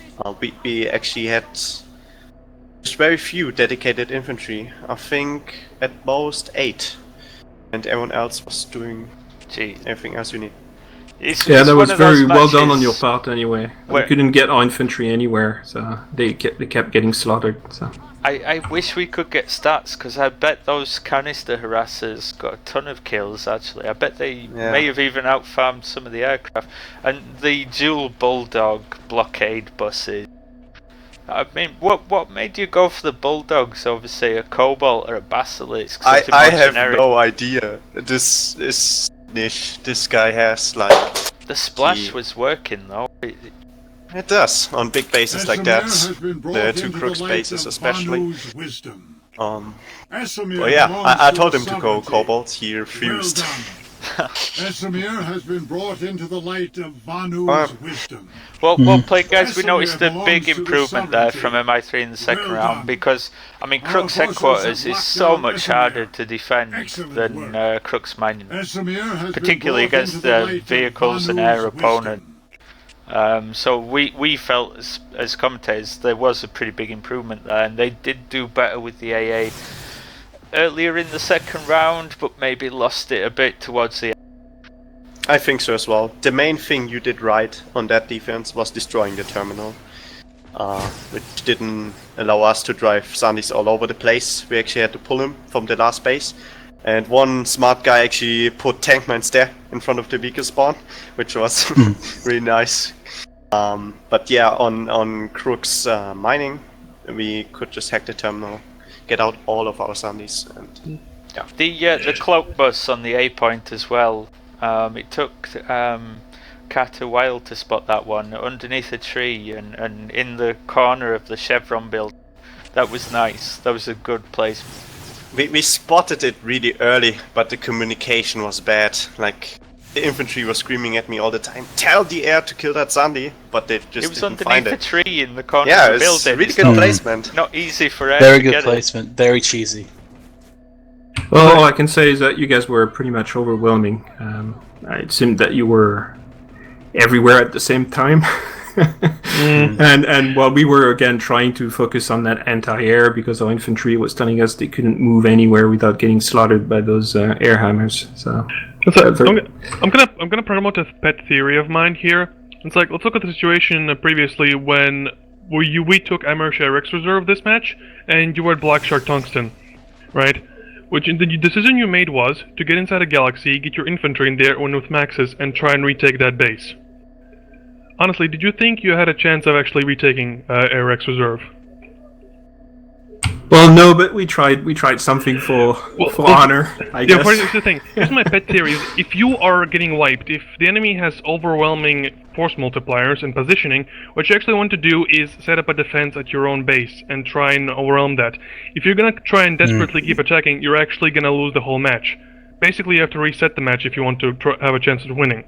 we actually had just very few dedicated infantry. I think at most 8. And everyone else was doing everything else you need. That was very well done on your part anyway. We couldn't get our infantry anywhere, so they kept getting slaughtered. So I wish we could get stats, because I bet those canister harassers got a ton of kills actually. I bet they may have even outfarmed some of the aircraft. And the dual Bulldog blockade buses. I mean, what made you go for the Bulldogs over, say, a Cobalt or a Basilisk? I have no idea. This is niche. This guy has like... The splash was working though. It does, on big bases like that. The 2 Crooks bases especially. Well, yeah, I told him to go Cobalt, he refused. Esamir has been brought into the light of Vanu's wisdom. Well played, guys. We noticed a big improvement there from MI3 in the second round, because, I mean, Crooks headquarters is so much harder to defend than Crooks Mining, particularly against the vehicles and air opponent. So we felt as commentators there was a pretty big improvement there, and they did do better with the AA earlier in the second round, but maybe lost it a bit towards the end. I think so as well. The main thing you did right on that defense was destroying the terminal, which didn't allow us to drive Sandys all over the place. We actually had to pull him from the last base, and one smart guy actually put tank mines there in front of the vehicle spawn, which was really nice. But yeah, on Crooks mining, we could just hack the terminal, get out all of our Sandys, and yeah. The cloak bus on the A point as well. It took Cat a while to spot that one underneath a tree and in the corner of the Chevron building. That was nice. That was a good place. We spotted it really early, but the communication was bad. Like, the infantry was screaming at me all the time, "Tell the air to kill that Sunday," but they just didn't find it. It was underneath a tree in the corner of the building. Yeah, it's really good placement. Not easy for air Very to good get placement. Very cheesy. Well, all I can say is that you guys were pretty much overwhelming. It seemed that you were everywhere at the same time. And while we were again trying to focus on that anti-air, because our infantry was telling us they couldn't move anywhere without getting slaughtered by those air hammers. So I'm gonna promote a pet theory of mine here. It's like, let's look at the situation previously when we took MI3 RX Reserve this match, and you were at Black Shark Tungsten, right? Which the decision you made was to get inside a galaxy, get your infantry in there with maxes, and try and retake that base. Honestly, did you think you had a chance of actually retaking RX Reserve? Well, no, but we tried something for honor, I guess. Here's the thing. Here's my pet theory: is if you are getting wiped, if the enemy has overwhelming force multipliers and positioning, what you actually want to do is set up a defense at your own base and try and overwhelm that. If you're gonna try and desperately keep attacking, you're actually gonna lose the whole match. Basically, you have to reset the match if you want to have a chance of winning.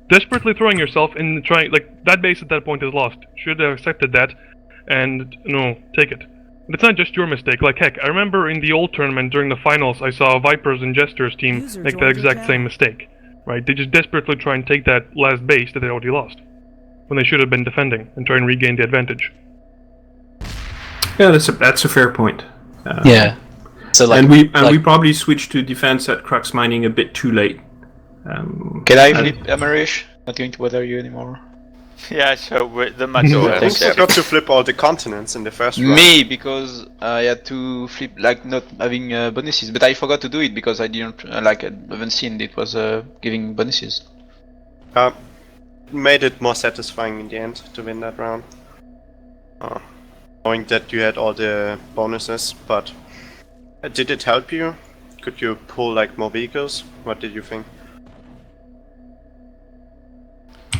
Desperately throwing yourself and trying, like, that base at that point is lost. Should have accepted that, and take it. But it's not just your mistake. Like, heck, I remember in the old tournament during the finals, I saw Vipers and Jesters team make the exact same mistake. Right? They just desperately try and take that last base that they already lost, when they should have been defending and try and regain the advantage. Yeah, that's a fair point. Yeah. So like, and we probably switched to defense at Crux Mining a bit too late. Can I flip MI3? Not going to bother you anymore. Yeah, so the match. I think you got to flip all the continents in the first round. Me, because I had to flip, like, not having bonuses, but I forgot to do it because I didn't I haven't seen it was giving bonuses. Made it more satisfying in the end to win that round. Knowing that you had all the bonuses, but did it help you? Could you pull like more vehicles? What did you think?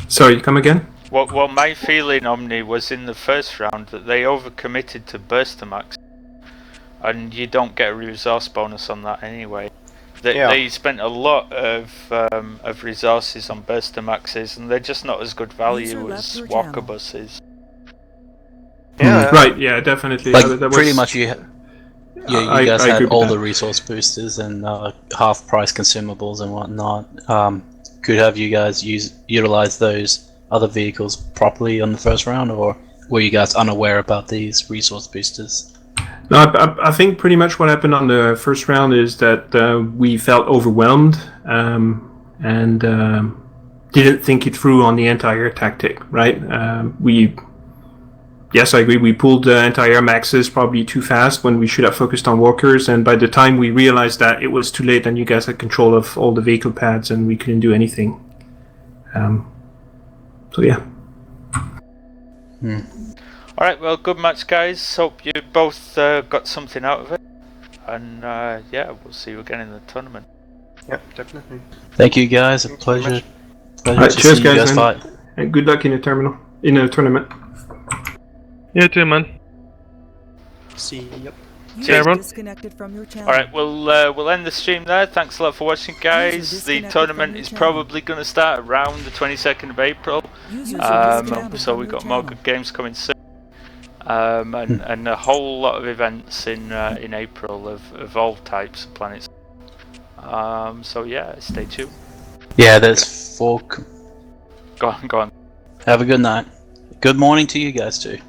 Sorry, come again? Well, my feeling, Omni, was in the first round that they overcommitted to Burstamax, and you don't get a resource bonus on that anyway. They spent a lot of resources on Burstamaxes, and they're just not as good value as Walker buses. Yeah, right. Yeah, definitely. Like that pretty was... much, you guys had all the resource boosters and half price consumables and whatnot. Could have you guys utilize those other vehicles properly on the first round, or were you guys unaware about these resource boosters? No, I think pretty much what happened on the first round is that we felt overwhelmed and didn't think it through on the anti-air tactic, right? Yes, I agree, we pulled the anti-air maxes probably too fast when we should have focused on walkers, and by the time we realized that, it was too late and you guys had control of all the vehicle pads and we couldn't do anything. So yeah. Alright, well, good match, guys. Hope you both got something out of it. And yeah, we'll see you again in the tournament. Yeah, definitely. Thank you, guys. A pleasure. Right, to cheers, see you guys fight. And good luck in the tournament. Yeah, too, man. See you. Disconnected from your channel. Alright, we'll end the stream there. Thanks a lot for watching, guys. The tournament is probably going to start around the 22nd of April. So we've got more good games coming soon. And a whole lot of events in April of all types of planets. So yeah, stay tuned. Yeah, there's 4. Go on. Have a good night. Good morning to you guys too.